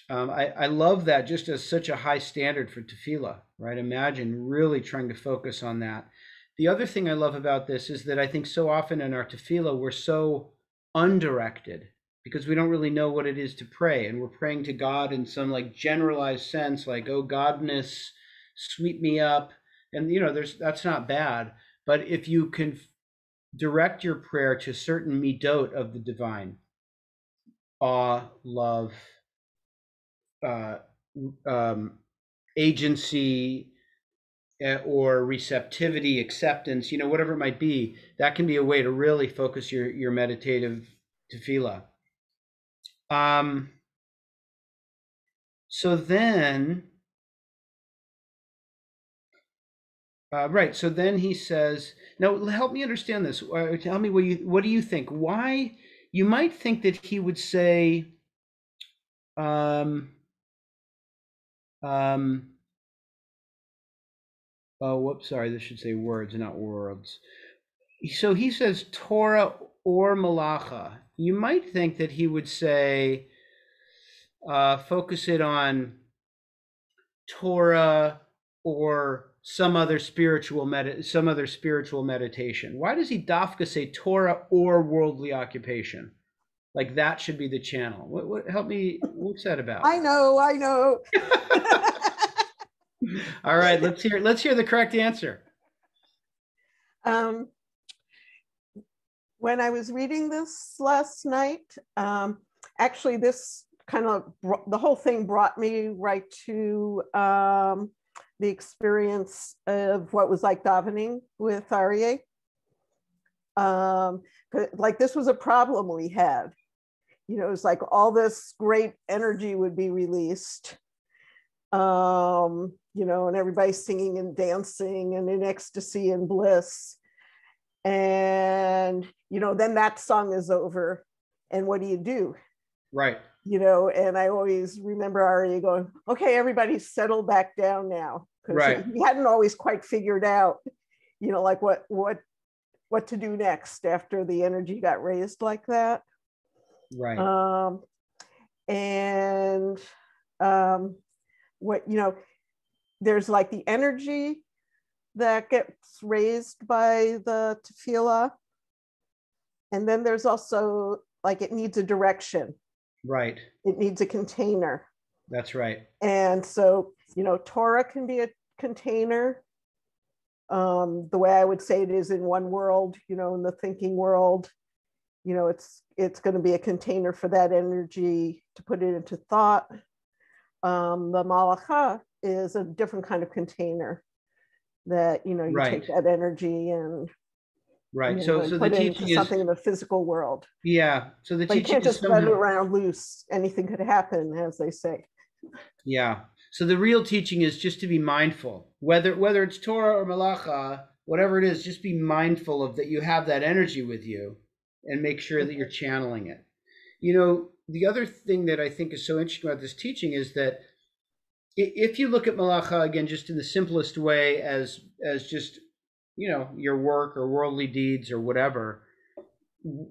I love that, just as such a high standard for tefillah, right? Imagine really trying to focus on that. The other thing I love about this is that I think so often in our tefillah, we're so undirected, because we don't really know what it is to pray, and we're praying to God in some like generalized sense, like, oh godness, sweep me up, and that's not bad. But if you can direct your prayer to certain midot of the divine, awe, love, agency, or receptivity, acceptance, whatever it might be, that can be a way to really focus your meditative tefillah. So then, right. So then he says, now help me understand this. Tell me what do you think? Why you might think that he would say, oh, whoops, sorry, this should say words, not worlds. So he says Torah or Malacha. You might think that he would say, focus it on Torah or some other spiritual meditation. Why does he dafka say Torah or worldly occupation? Like that should be the channel. What help me? What's that about? I know. All right, let's hear the correct answer. When I was reading this last night, actually this kind of the whole thing brought me right to the experience of what was like davening with Aryeh. Like this was a problem we had. It was like all this great energy would be released, and everybody's singing and dancing and in ecstasy and bliss. And, then that song is over. And what do? Right. And I always remember Aryeh going, okay, everybody settle back down now. Right. He hadn't always quite figured out, like what to do next after the energy got raised like that. Right. What, there's like the energy, that gets raised by the tefillah. And then there's also like it needs a direction. Right. It needs a container. That's right. And so, you know, Torah can be a container. The way I would say it is in one world, you know, in the thinking world, you know, it's going to be a container for that energy to put it into thought. The malacha is a different kind of container that, you know, you right. take that energy and right. So the teaching is something in the physical world. Yeah. So the but teaching you can't just somehow, run around loose. Anything could happen, as they say. Yeah. So the real teaching is just to be mindful, whether it's Torah or malacha, whatever it is, just be mindful of that you have that energy with you and make sure that you're channeling it. You know, the other thing that I think is so interesting about this teaching is that if you look at malacha again, just in the simplest way as just, you know, your work or worldly deeds or whatever,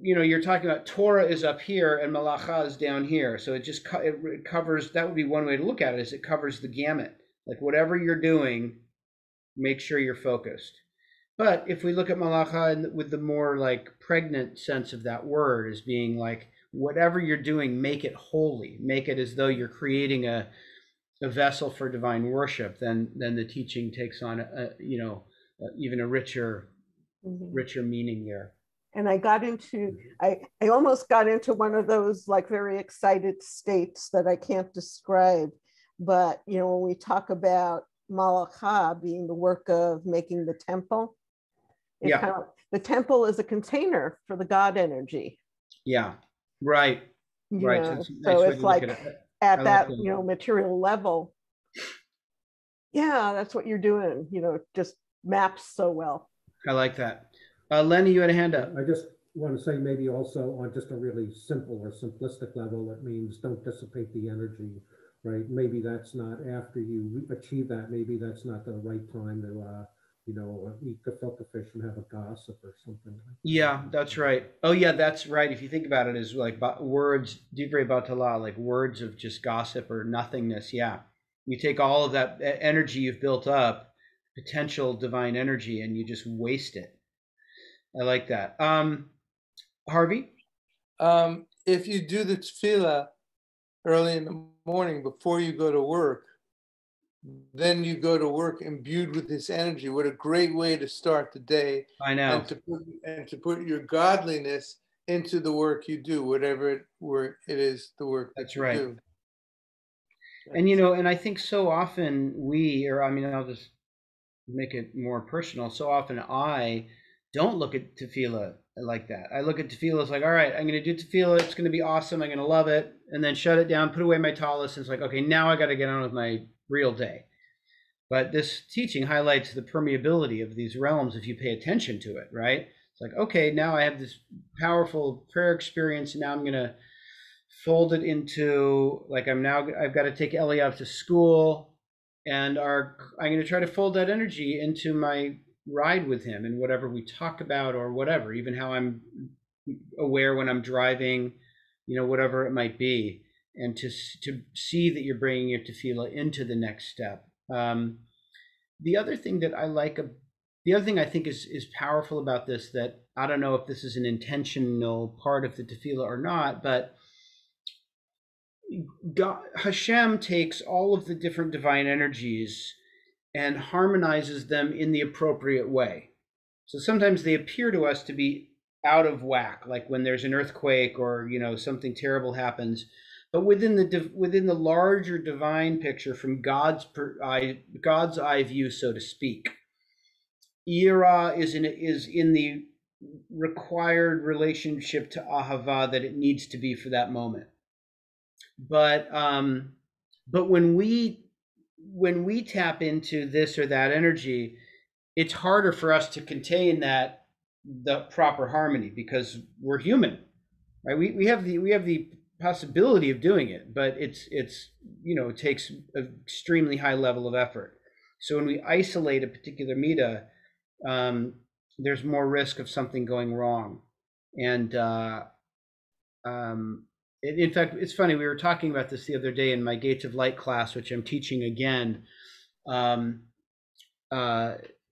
you know, you're talking about Torah is up here and malacha is down here. So it just it covers, that would be one way to look at it, is it covers the gamut. Like whatever you're doing, make sure you're focused. But if we look at malacha with the more like pregnant sense of that word as being like, whatever you're doing, make it holy, make it as though you're creating a vessel for divine worship, then the teaching takes on you know, even a richer meaning there. And I almost got into one of those like very excited states that I can't describe. But, you know, when we talk about malacha being the work of making the temple, the temple is a container for the God energy. Yeah, right. Right. So it's like at that, you know, material level. Yeah, that's what you're doing. You know, it just maps so well. I like that. Lenny, you had a hand up. I just want to say maybe also on just a really simple or simplistic level, it means don't dissipate the energy, right? Maybe that's not, after you achieve that, maybe that's not the right time to, you know, eat gefilte fish and have a gossip or something. Yeah, that's right. Oh yeah, that's right. If you think about it as like words, divrei batala, like words of just gossip or nothingness. Yeah. You take all of that energy you've built up, potential divine energy, and you just waste it. I like that. Harvey? If you do the tefillah early in the morning before you go to work, then you go to work imbued with this energy. What a great way to start the day. I know. And to put your godliness into the work you do, whatever it is, the work that you do. And, you know, and I think so often I'll just make it more personal. So often I don't look at tefillah like that. I look at tefillah as like, all right, I'm going to do tefillah. It's going to be awesome. I'm going to love it. And then shut it down, put away my talis. And it's like, okay, now I got to get on with my real day. But this teaching highlights the permeability of these realms if you pay attention to it, right? It's like, okay, now I have this powerful prayer experience. And now I'm going to fold it into, like, I've got to take Eliav to school. And I'm going to try to fold that energy into my ride with him and whatever we talk about or whatever, even how I'm aware when I'm driving, you know, whatever it might be, and to see that you're bringing your tefillah into the next step. The other thing I think is powerful about this, that I don't know if this is an intentional part of the tefillah or not, but Hashem takes all of the different divine energies and harmonizes them in the appropriate way. So sometimes they appear to us to be out of whack, like when there's an earthquake or, you know, something terrible happens. But within the larger divine picture, from God's eye view, so to speak, Ira is in the required relationship to Ahava that it needs to be for that moment. But when we tap into this or that energy, it's harder for us to contain the proper harmony because we're human, right? We have the possibility of doing it, but it's you know, it takes an extremely high level of effort. So when we isolate a particular midah, there's more risk of something going wrong. And in fact, it's funny, we were talking about this the other day in my Gates of Light class, which I'm teaching again.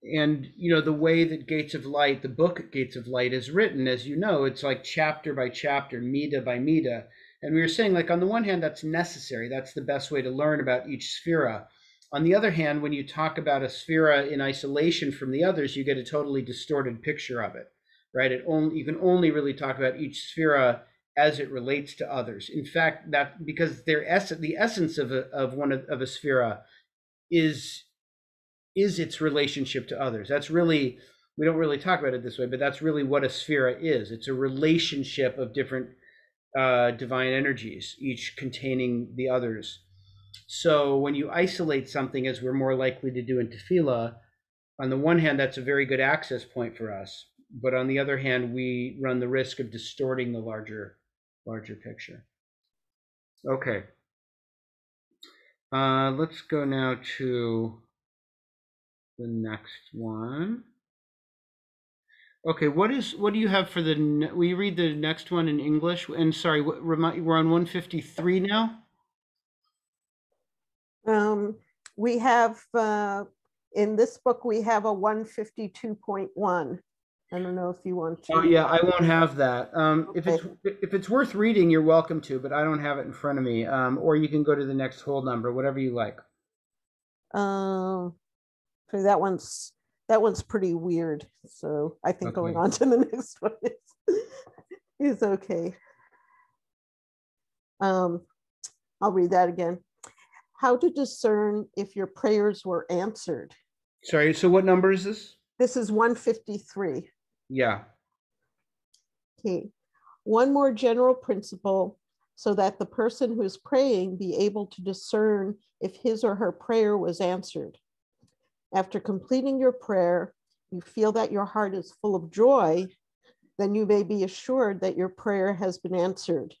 you know, the way that Gates of Light, the book Gates of Light, is written, as you know, it's like chapter by chapter, midah by midah. And we were saying, like, on the one hand, that's necessary. That's the best way to learn about each sphera. On the other hand, when you talk about a sphera in isolation from the others, you get a totally distorted picture of it, right? You can only really talk about each sphera as it relates to others. In fact, that because the essence of a sphera is its relationship to others. That's really, we don't really talk about it this way, but that's really what a sphera is. It's a relationship of different divine energies, each containing the others. So when you isolate something, as we're more likely to do in tefillah, on the one hand, that's a very good access point for us. But on the other hand, we run the risk of distorting the larger picture. Okay. Let's go now to the next one. Okay, what do you have for the? Will you read the next one in English? And sorry, we're on 153 now. We have in this book we have a 152.1. I don't know if you want to. Oh yeah, I won't have that. Okay. If it's worth reading, you're welcome to, but I don't have it in front of me. Or you can go to the next whole number, whatever you like. So that one's pretty weird. So I think going on to the next one is okay. I'll read that again. How to discern if your prayers were answered. Sorry, so what number is this? This is 153. Yeah. Okay. One more general principle so that the person who is praying be able to discern if his or her prayer was answered. After completing your prayer, you feel that your heart is full of joy, then you may be assured that your prayer has been answered.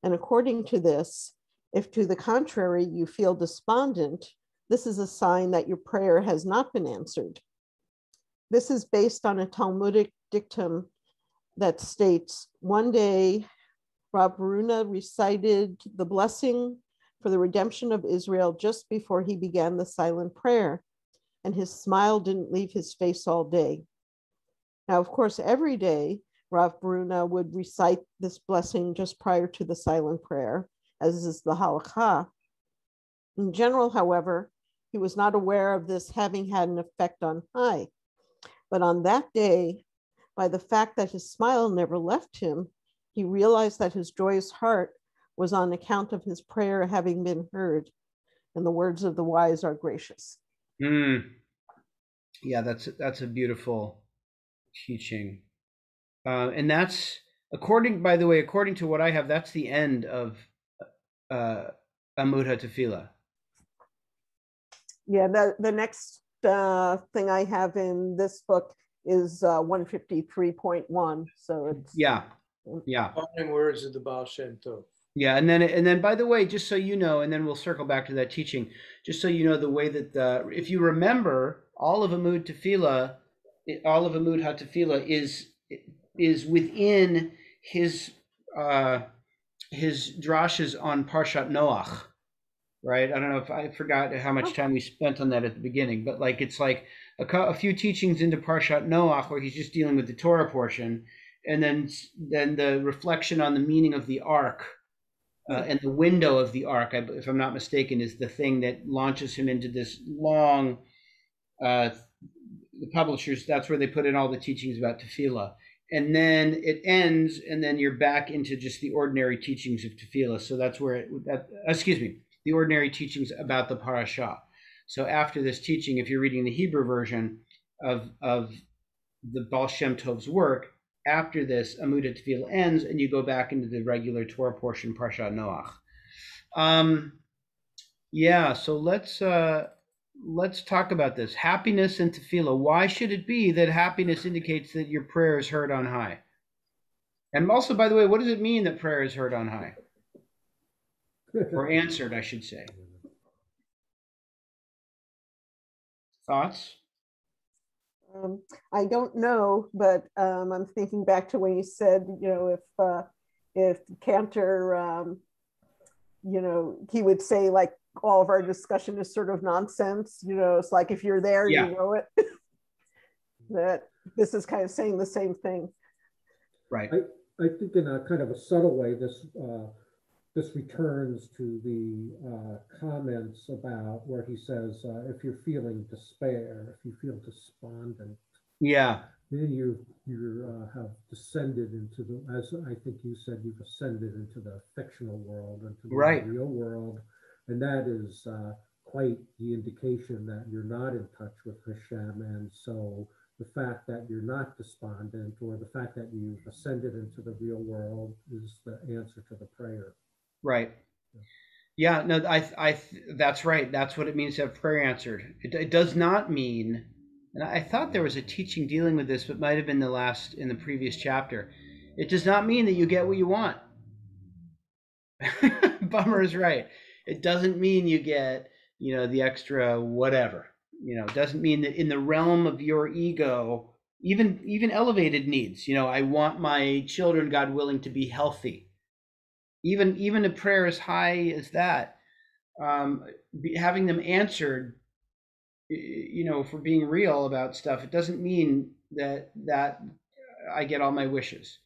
And according to this, if to the contrary you feel despondent, this is a sign that your prayer has not been answered. This is based on a Talmudic dictum that states, one day, Rav Bruna recited the blessing for the redemption of Israel just before he began the silent prayer, and his smile didn't leave his face all day. Now, of course, every day, Rav Bruna would recite this blessing just prior to the silent prayer, as is the halakha. In general, however, he was not aware of this having had an effect on High. But on that day, by the fact that his smile never left him, he realized that his joyous heart was on account of his prayer having been heard. And the words of the wise are gracious. Yeah, that's a beautiful teaching. And that's, according to what I have, that's the end of Amud HaTefillah. Yeah, the next thing I have in this book is 153.1. So it's yeah. Following words of the Baal Shem Tov. Yeah, and then by the way, just so you know, and then we'll circle back to that teaching. Just so you know, the way that if you remember, all of Amud HaTefillah is within his drashas on Parshat Noach. Right? I don't know if I forgot how much time we spent on that at the beginning, but like it's like a few teachings into Parshat Noach where he's just dealing with the Torah portion, and then the reflection on the meaning of the ark and the window of the ark, if I'm not mistaken, is the thing that launches him into this long. The publishers, that's where they put in all the teachings about tefillah, and then it ends, and then you're back into just the ordinary teachings of tefillah. So that's where the ordinary teachings about the parasha. So after this teaching, if you're reading the Hebrew version of the Baal Shem Tov's work, after this, Amud HaTefillah ends, and you go back into the regular Torah portion, Parshat Noach. So let's talk about this. Happiness and tefillah. Why should it be that happiness indicates that your prayer is heard on high? And also, by the way, what does it mean that prayer is heard on high? Or answered, I should say. Thoughts? I don't know, but I'm thinking back to when you said, if Cantor, he would say like all of our discussion is sort of nonsense. It's like if you're there, you know it. that this is kind of saying the same thing. Right. I think in a kind of a subtle way, this returns to the comments about where he says, if you're feeling despair, if you feel despondent, yeah, then you have descended into the, as I think you said, you've ascended into the fictional world, into the right. real world, and that is quite the indication that you're not in touch with Hashem. And so the fact that you're not despondent, or the fact that you've ascended into the real world, is the answer to the prayer. Right. Yeah, no, that's right. That's what it means to have prayer answered. It does not mean, and I thought there was a teaching dealing with this, but might have been in the previous chapter. It does not mean that you get what you want. Bummer is right. It doesn't mean you get, the extra whatever. It doesn't mean that in the realm of your ego, even elevated needs, I want my children, God willing, to be healthy. Even a prayer as high as that, having them answered, if we're being real about stuff, it doesn't mean that I get all my wishes.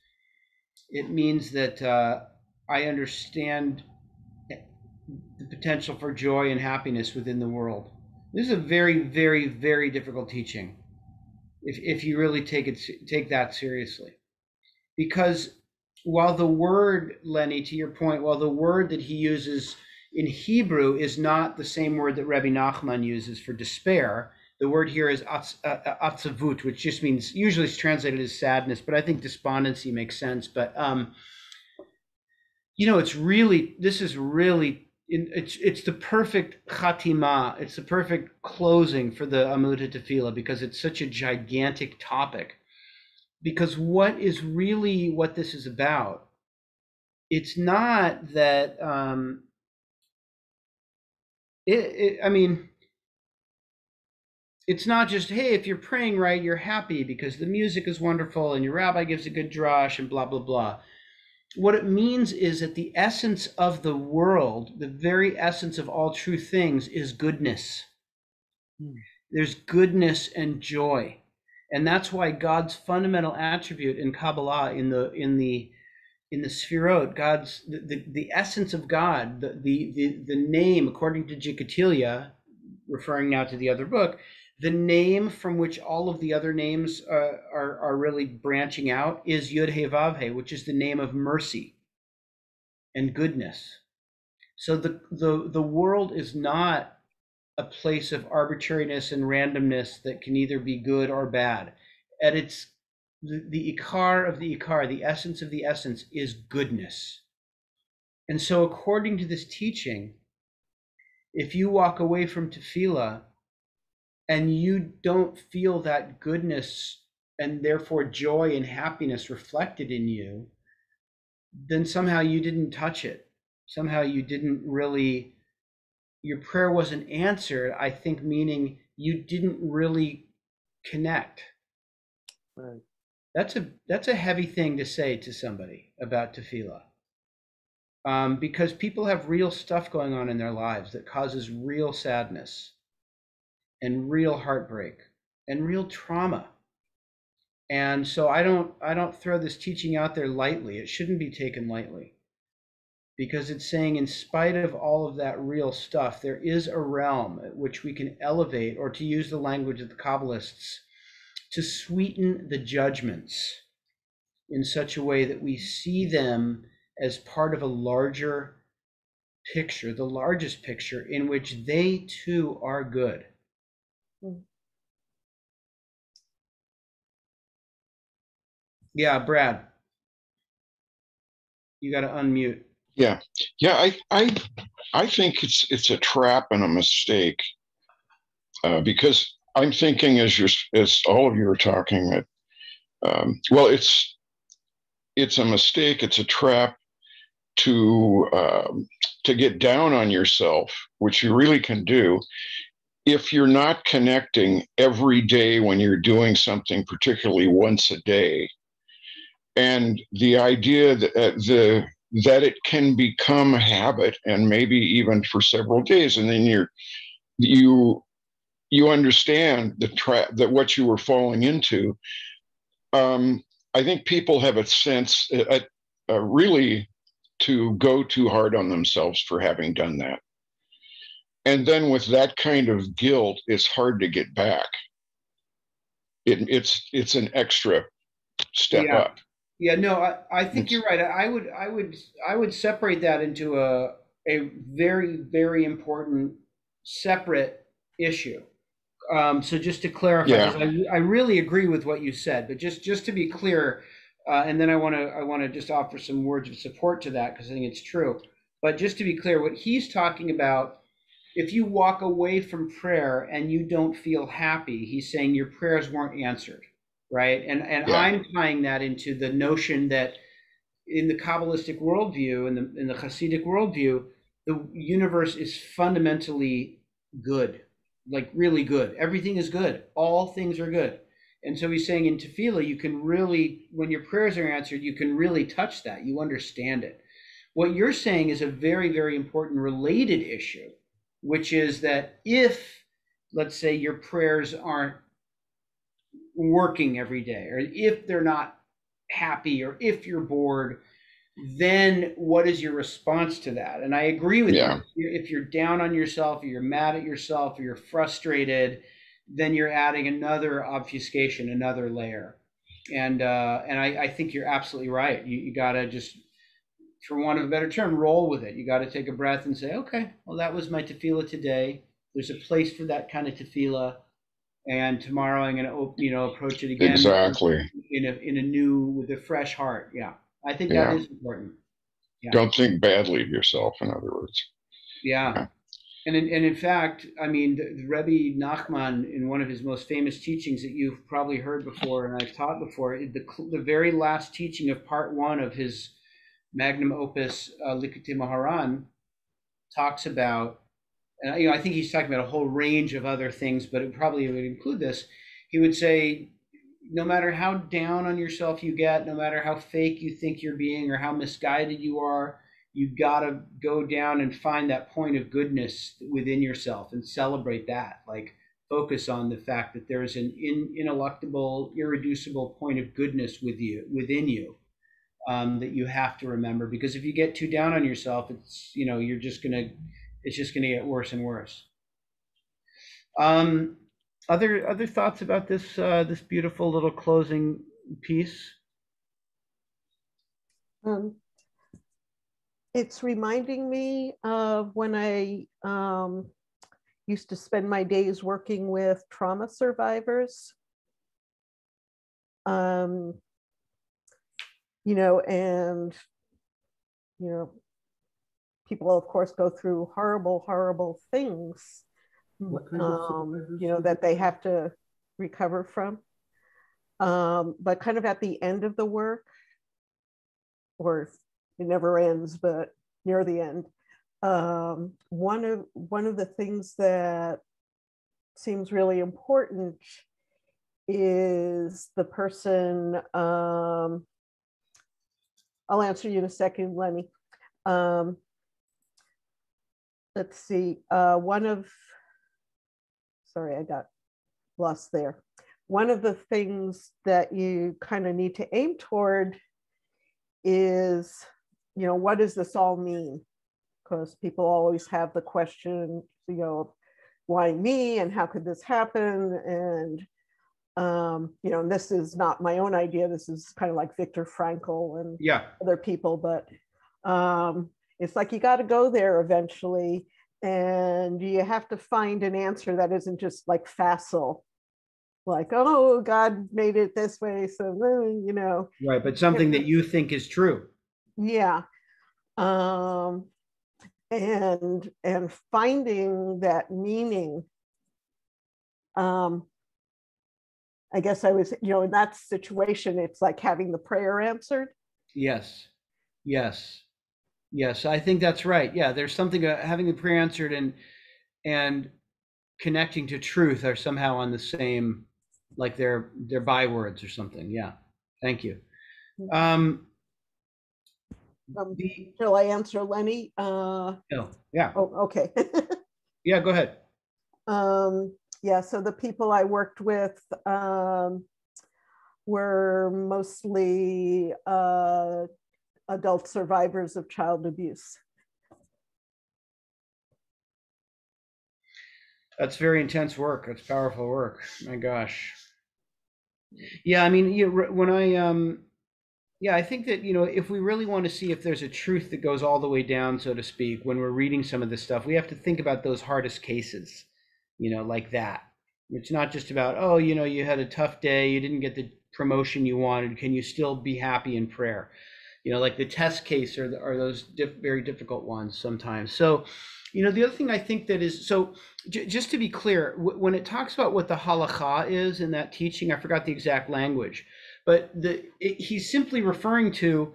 It means that I understand the potential for joy and happiness within the world. This is a very, very, very difficult teaching, if you really take that seriously, because while the word, Lenny, to your point, while the word that he uses in Hebrew is not the same word that Rabbi Nachman uses for despair, the word here is atzavut, which just means, usually it's translated as sadness, but I think despondency makes sense. But it's the perfect chatima. It's the perfect closing for the Amud Tefillah, because it's such a gigantic topic. Because what this is about, it's not that, it's not just, hey, if you're praying right, you're happy because the music is wonderful and your rabbi gives a good drush and blah, blah, blah. What it means is that the essence of the world, the very essence of all true things, is goodness. There's goodness and joy. And that's why God's fundamental attribute in Kabbalah, in the Sfirot, God's the essence of God, the name, according to Jikatilia, referring now to the other book, the name from which all of the other names are really branching out is Yud He Vav He, which is the name of mercy and goodness. So the world is not a place of arbitrariness and randomness that can either be good or bad. At its the ikar of the ikar, the essence of the essence, is goodness. And so according to this teaching, if you walk away from tefillah and you don't feel that goodness and therefore joy and happiness reflected in you, then somehow you didn't touch it. Somehow you didn't really, your prayer wasn't answered, I think, meaning you didn't really connect. Right. That's a heavy thing to say to somebody about tefillah. Because people have real stuff going on in their lives that causes real sadness and real heartbreak and real trauma. And so I don't throw this teaching out there lightly. It shouldn't be taken lightly, because it's saying in spite of all of that real stuff, there is a realm at which we can elevate, or to use the language of the Kabbalists, to sweeten the judgments in such a way that we see them as part of a larger picture, the largest picture in which they too are good. Yeah, Brad, you got to unmute. Yeah. I think it's a trap and a mistake, because I'm thinking as all of you are talking that, well, it's a mistake. It's a trap to get down on yourself, which you really can do if you're not connecting every day when you're doing something, particularly once a day. And the idea that it can become a habit, and maybe even for several days, and then you you understand the trap that what you were falling into. I think people have a sense, really, to go too hard on themselves for having done that. And then with that kind of guilt, it's hard to get back. It's an extra step up. Yeah, no, I think you're right. I would separate that into a very, very important separate issue. So just to clarify, 'cause I really agree with what you said, but just to be clear, and then I want to just offer some words of support to that because I think it's true. But just to be clear, what he's talking about, if you walk away from prayer and you don't feel happy, he's saying your prayers weren't answered, right? And I'm tying that into the notion that in the Kabbalistic worldview, in the Hasidic worldview, the universe is fundamentally good, like really good. Everything is good. All things are good. And so he's saying in tefillah, you can really, when your prayers are answered, you can really touch that. You understand it. What you're saying is a very, very important related issue, which is that if, let's say, your prayers aren't working every day, or if they're not happy, or if you're bored, then what is your response to that? And I agree with you. If you're down on yourself, or you're mad at yourself, or you're frustrated, then you're adding another obfuscation, another layer. And I think you're absolutely right. You got to just, for want of a better term, roll with it. You got to take a breath and say, okay, well, that was my tefillah today. There's a place for that kind of tefillah, and tomorrow I'm going to, approach it again. Exactly. In a new, with a fresh heart. Yeah, I think that is important. Yeah. Don't think badly of yourself, in other words. Yeah. And in fact, I mean, the Rebbe Nachman, in one of his most famous teachings that you've probably heard before and I've taught before, the very last teaching of part 1 of his magnum opus, Likutei Moharan, talks about, and I think he's talking about a whole range of other things, but it probably would include this. He would say, no matter how down on yourself you get, no matter how fake you think you're being or how misguided you are, you've got to go down and find that point of goodness within yourself and celebrate that. Like, focus on the fact that there is an ineluctable, irreducible point of goodness within you. That you have to remember, because if you get too down on yourself, it's just gonna get worse and worse. Other thoughts about this beautiful little closing piece? It's reminding me of when I used to spend my days working with trauma survivors. People, of course, go through horrible, horrible things, that they have to recover from. But kind of at the end of the work, or it never ends, but near the end, one of the things that seems really important is the person, I'll answer you in a second, Lenny. Let's see, sorry, I got lost there. One of the things that you kind of need to aim toward is, what does this all mean? Because people always have the question, why me, and how could this happen? And this is not my own idea. This is kind of like Viktor Frankl and other people, but it's like you got to go there eventually, and you have to find an answer that isn't just like facile, like, oh, God made it this way, so right, but something that you think is true. Yeah. And finding that meaning. I guess I was, in that situation, it's like having the prayer answered. Yes. I think that's right. Yeah, there's something having the prayer answered and connecting to truth are somehow on the same, like they're bywords or something. Yeah. Thank you. Shall I answer Lenny? No. Yeah. Oh, okay. Yeah, go ahead. Yeah, so the people I worked with were mostly adult survivors of child abuse. That's very intense work. That's powerful work. My gosh. Yeah, I mean, when I think that, if we really want to see if there's a truth that goes all the way down, so to speak, when we're reading some of this stuff, we have to think about those hardest cases, like that. It's not just about, oh, you had a tough day, you didn't get the promotion you wanted. Can you still be happy in prayer? Like the test case are those very difficult ones sometimes. So, the other thing I think that is, so just to be clear, when it talks about what the halakha is in that teaching, I forgot the exact language, but he's simply referring to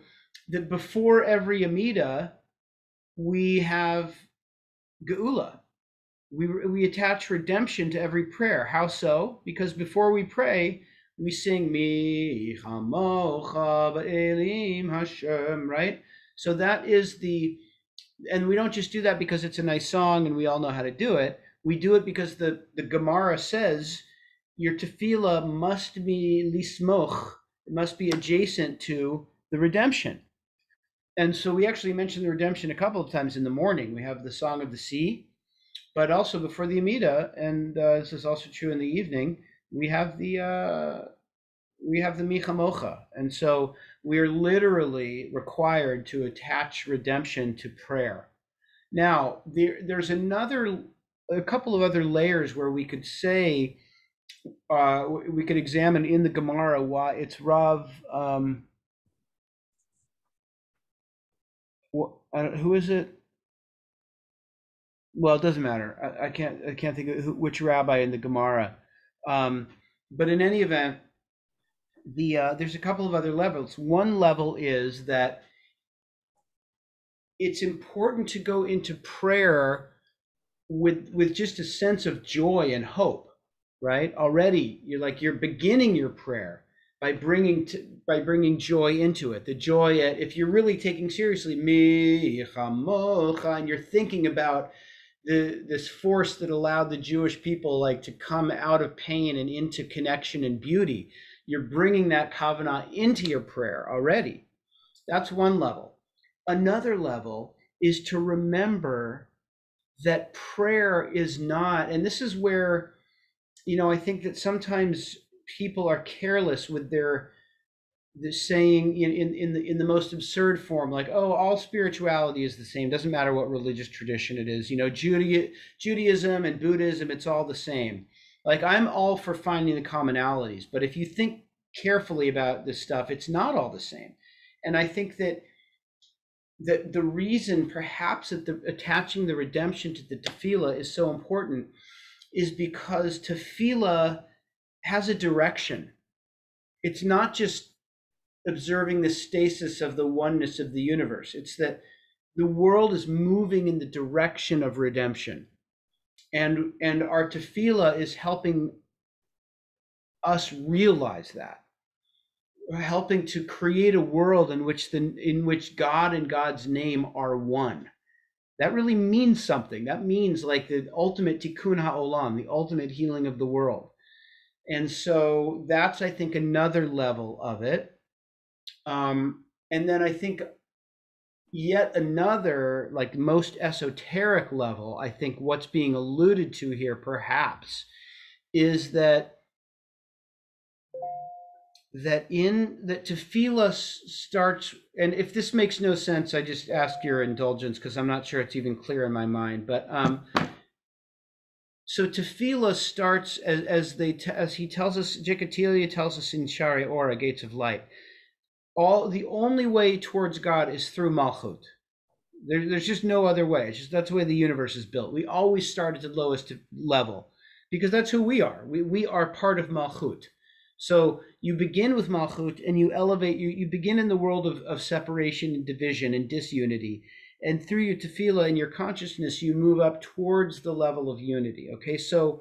that before every Amida, we have geula. We attach redemption to every prayer. How so? Because before we pray, we sing Mi Chamocha Ba'elim Hashem, right? So that is and we don't just do that because it's a nice song and we all know how to do it. We do it because the Gemara says your tefillah must be lismoch, it must be adjacent to the redemption. And so we actually mentioned the redemption a couple of times in the morning. We have the Song of the Sea, but also before the Amida, and this is also true in the evening, we have the Mi Chamocha. And so we're literally required to attach redemption to prayer. Now, there's a couple of other layers where we could say, we could examine in the Gemara why it's Rav, who is it? Well, it doesn't matter. I can't think of which rabbi in the Gemara. But in any event, there's a couple of other levels. One level is that it's important to go into prayer with just a sense of joy and hope, right? Already, you're beginning your prayer by bringing joy into it. The joy if you're really taking seriously Mi Chamocha, and you're thinking about this force that allowed the Jewish people to come out of pain and into connection and beauty. You're bringing that kavanah into your prayer already. That's one level. Another level is to remember that prayer is not, and this is where, I think that sometimes people are careless with their saying in the most absurd form, like, oh, all spirituality is the same. Doesn't matter what religious tradition it is. Judaism and Buddhism, it's all the same. I'm all for finding the commonalities, but if you think carefully about this stuff, it's not all the same. And I think that the reason perhaps that attaching the redemption to the tefillah is so important is because tefillah has a direction. It's not just observing the stasis of the oneness of the universe. It's that the world is moving in the direction of redemption. And our tefillah is helping us realize that. We're helping to create a world in which God and God's name are one. That really means something. That means the ultimate tikkun ha'olam, the ultimate healing of the world. And so that's, I think, another level of it. And then I think yet another, most esoteric level, I think what's being alluded to here perhaps is that tefillah starts, and if this makes no sense, I just ask your indulgence because I'm not sure it's even clear in my mind, but so tefillah starts as he tells us, Jikatilia tells us in Shari Ora, Gates of Light. The only way towards God is through Malchut. There's just no other way. That's the way the universe is built. We always start at the lowest level because that's who we are. We are part of Malchut. So you begin with Malchut and you elevate. You begin in the world of separation and division and disunity. And through your tefillah and your consciousness, you move up towards the level of unity. Okay, so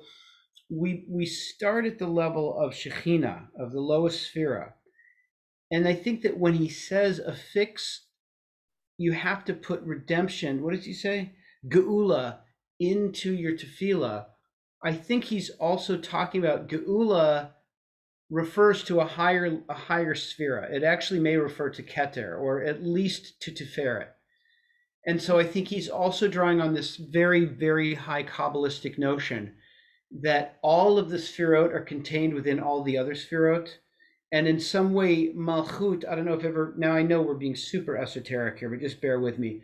we start at the level of Shekhinah, of the lowest sphera. And I think that when he says affix, you have to put redemption, what does he say? Geula into your tefillah. I think he's also talking about Geula refers to a higher sphera. It actually may refer to Keter, or at least to Tiferet. And so I think he's also drawing on this very, very high Kabbalistic notion that all of the Sfirot are contained within all the other Sfirot. And in some way, Malchut, I don't know if ever, now I know we're being super esoteric here, but just bear with me.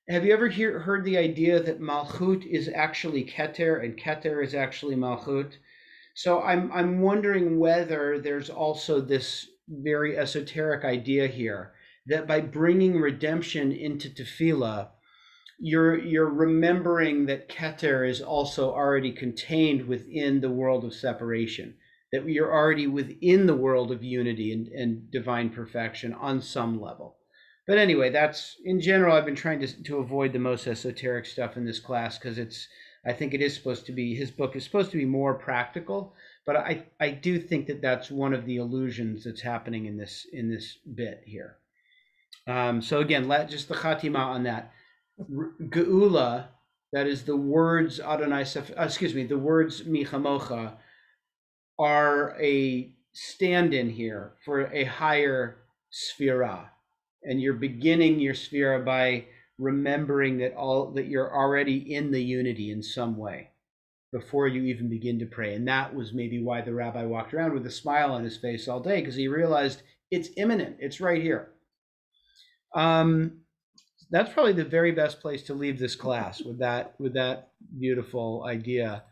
Have you ever heard the idea that Malchut is actually Keter and Keter is actually Malchut? So I'm wondering whether there's also this very esoteric idea here that by bringing redemption into Tefillah, you're remembering that Keter is also already contained within the world of separation, that you're already within the world of unity and divine perfection on some level. But anyway, that's, in general, I've been trying to avoid the most esoteric stuff in this class because I think it is supposed to be, his book is supposed to be more practical, but I do think that that's one of the illusions that's happening in this bit here. So again, just the Khatima on that. Geula, that is the words the words Michamocha, are a stand-in here for a higher sphera. And you're beginning your sphera by remembering that you're already in the unity in some way before you even begin to pray. And that was maybe why the rabbi walked around with a smile on his face all day, because he realized it's imminent. It's right here. That's probably the very best place to leave this class with that beautiful idea.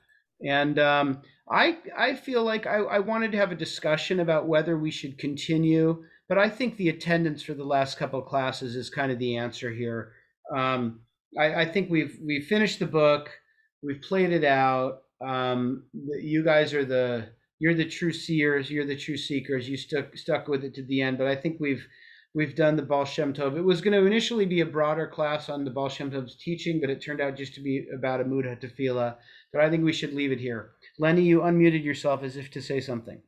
And I feel like I wanted to have a discussion about whether we should continue, but I think the attendance for the last couple of classes is kind of the answer here. I think we've finished the book, we've played it out. You guys are you're the true seers, you're the true seekers. You stuck with it to the end, but I think we've done the Baal Shem Tov. It was going to initially be a broader class on the Baal Shem Tov's teaching, but it turned out just to be about Amud HaTefillah. But I think we should leave it here. Lenny, you unmuted yourself as if to say something.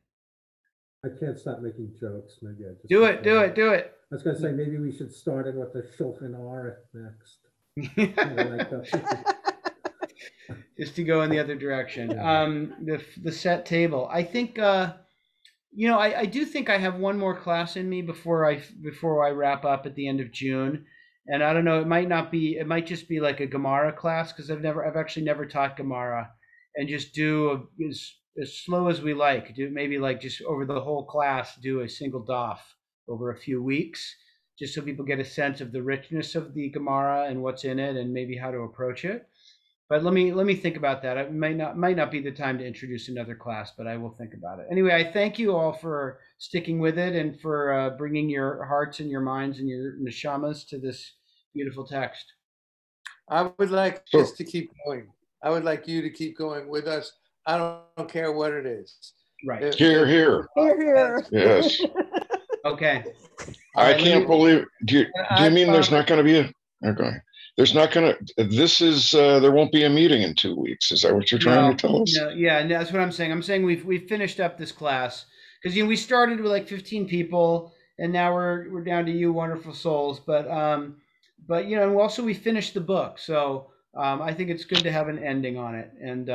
I can't stop making jokes. Maybe I just do it. I was going to say maybe we should start it with the Shulchan Aruch next. Just to go in the other direction. The set table. I think I do think I have one more class in me before I wrap up at the end of June. And I don't know, it might just be like a Gemara class, because I've actually never taught Gemara, and just do as slow as we like. Do maybe like just over the whole class, do a single daf over a few weeks, just so people get a sense of the richness of the Gemara and what's in it and maybe how to approach it. But let me think about that. It might not be the time to introduce another class, but I will think about it. Anyway, I thank you all for sticking with it and for bringing your hearts and your minds and your neshamas to this beautiful text. I would like just to keep going. I would like you to keep going with us. I don't care what it is. Right. Here. Here. Yes. Okay. I can't believe. Do you mean there's not going to be a? Okay. There's not going to. This is. There won't be a meeting in 2 weeks. Is that what you're trying to tell us? No. Yeah. No, that's what I'm saying. I'm saying we've finished up this class because we started with like 15 people and now we're down to you wonderful souls. But and also we finished the book, so I think it's good to have an ending on it and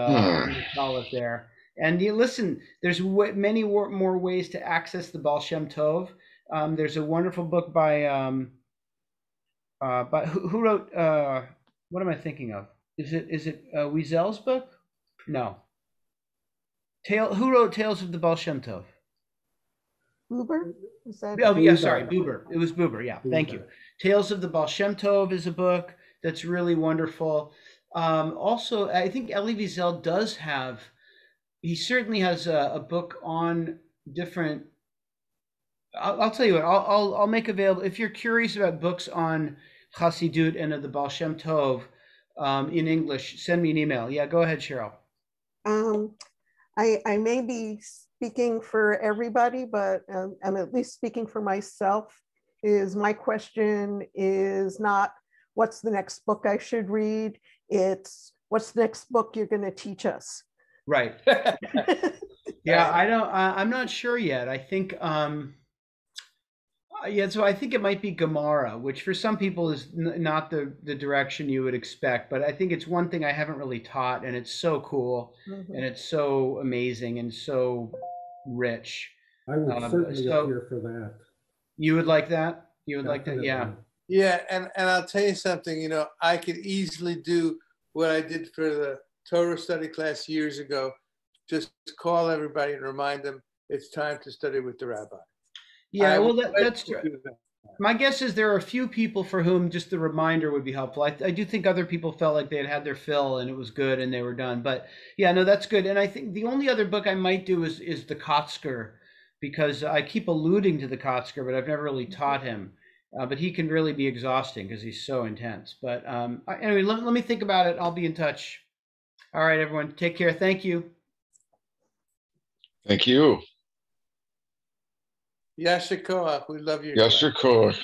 call it there. And listen, there's many more ways to access the Baal Shem Tov. There's a wonderful book by who wrote what am I thinking of? Is it Wiesel's book? No. Who wrote Tales of the Baal Shem Tov? Buber? Is that? Oh yeah, sorry, Buber. It was Buber. Yeah, thank you. Tales of the Baal Shem Tov is a book that's really wonderful. Also, I think Elie Wiesel does have. He certainly has a book on different. I'll tell you what. I'll make available if you're curious about books on Chassidut and of the Baal Shem Tov in English. Send me an email. Yeah, go ahead, Cheryl. I may be speaking for everybody, but I'm at least speaking for myself. My question is not what's the next book I should read. It's what's the next book you're going to teach us. Right. Yeah, I'm not sure yet. I think Yeah, so I think it might be Gemara, which for some people is not the direction you would expect, but I think it's one thing I haven't really taught, and it's so cool, and it's so amazing and so rich. I would certainly so appear for that. You would like that? You would Definitely. like that? Yeah. Yeah, and I'll tell you something, you know, I could easily do what I did for the Torah study class years ago. Just call everybody and remind them it's time to study with the rabbi. Yeah, well, that's true. My guess is there are a few people for whom just the reminder would be helpful. I do think other people felt like they had their fill and it was good and they were done. But yeah, no, that's good. And I think the only other book I might do is the Kotzker, because I keep alluding to the Kotzker, but I've never really taught him. But he can really be exhausting because he's so intense. But anyway, let me think about it. I'll be in touch. All right, everyone. Take care. Thank you. Thank you. Yasher Koach, we love you. Yasher Koach.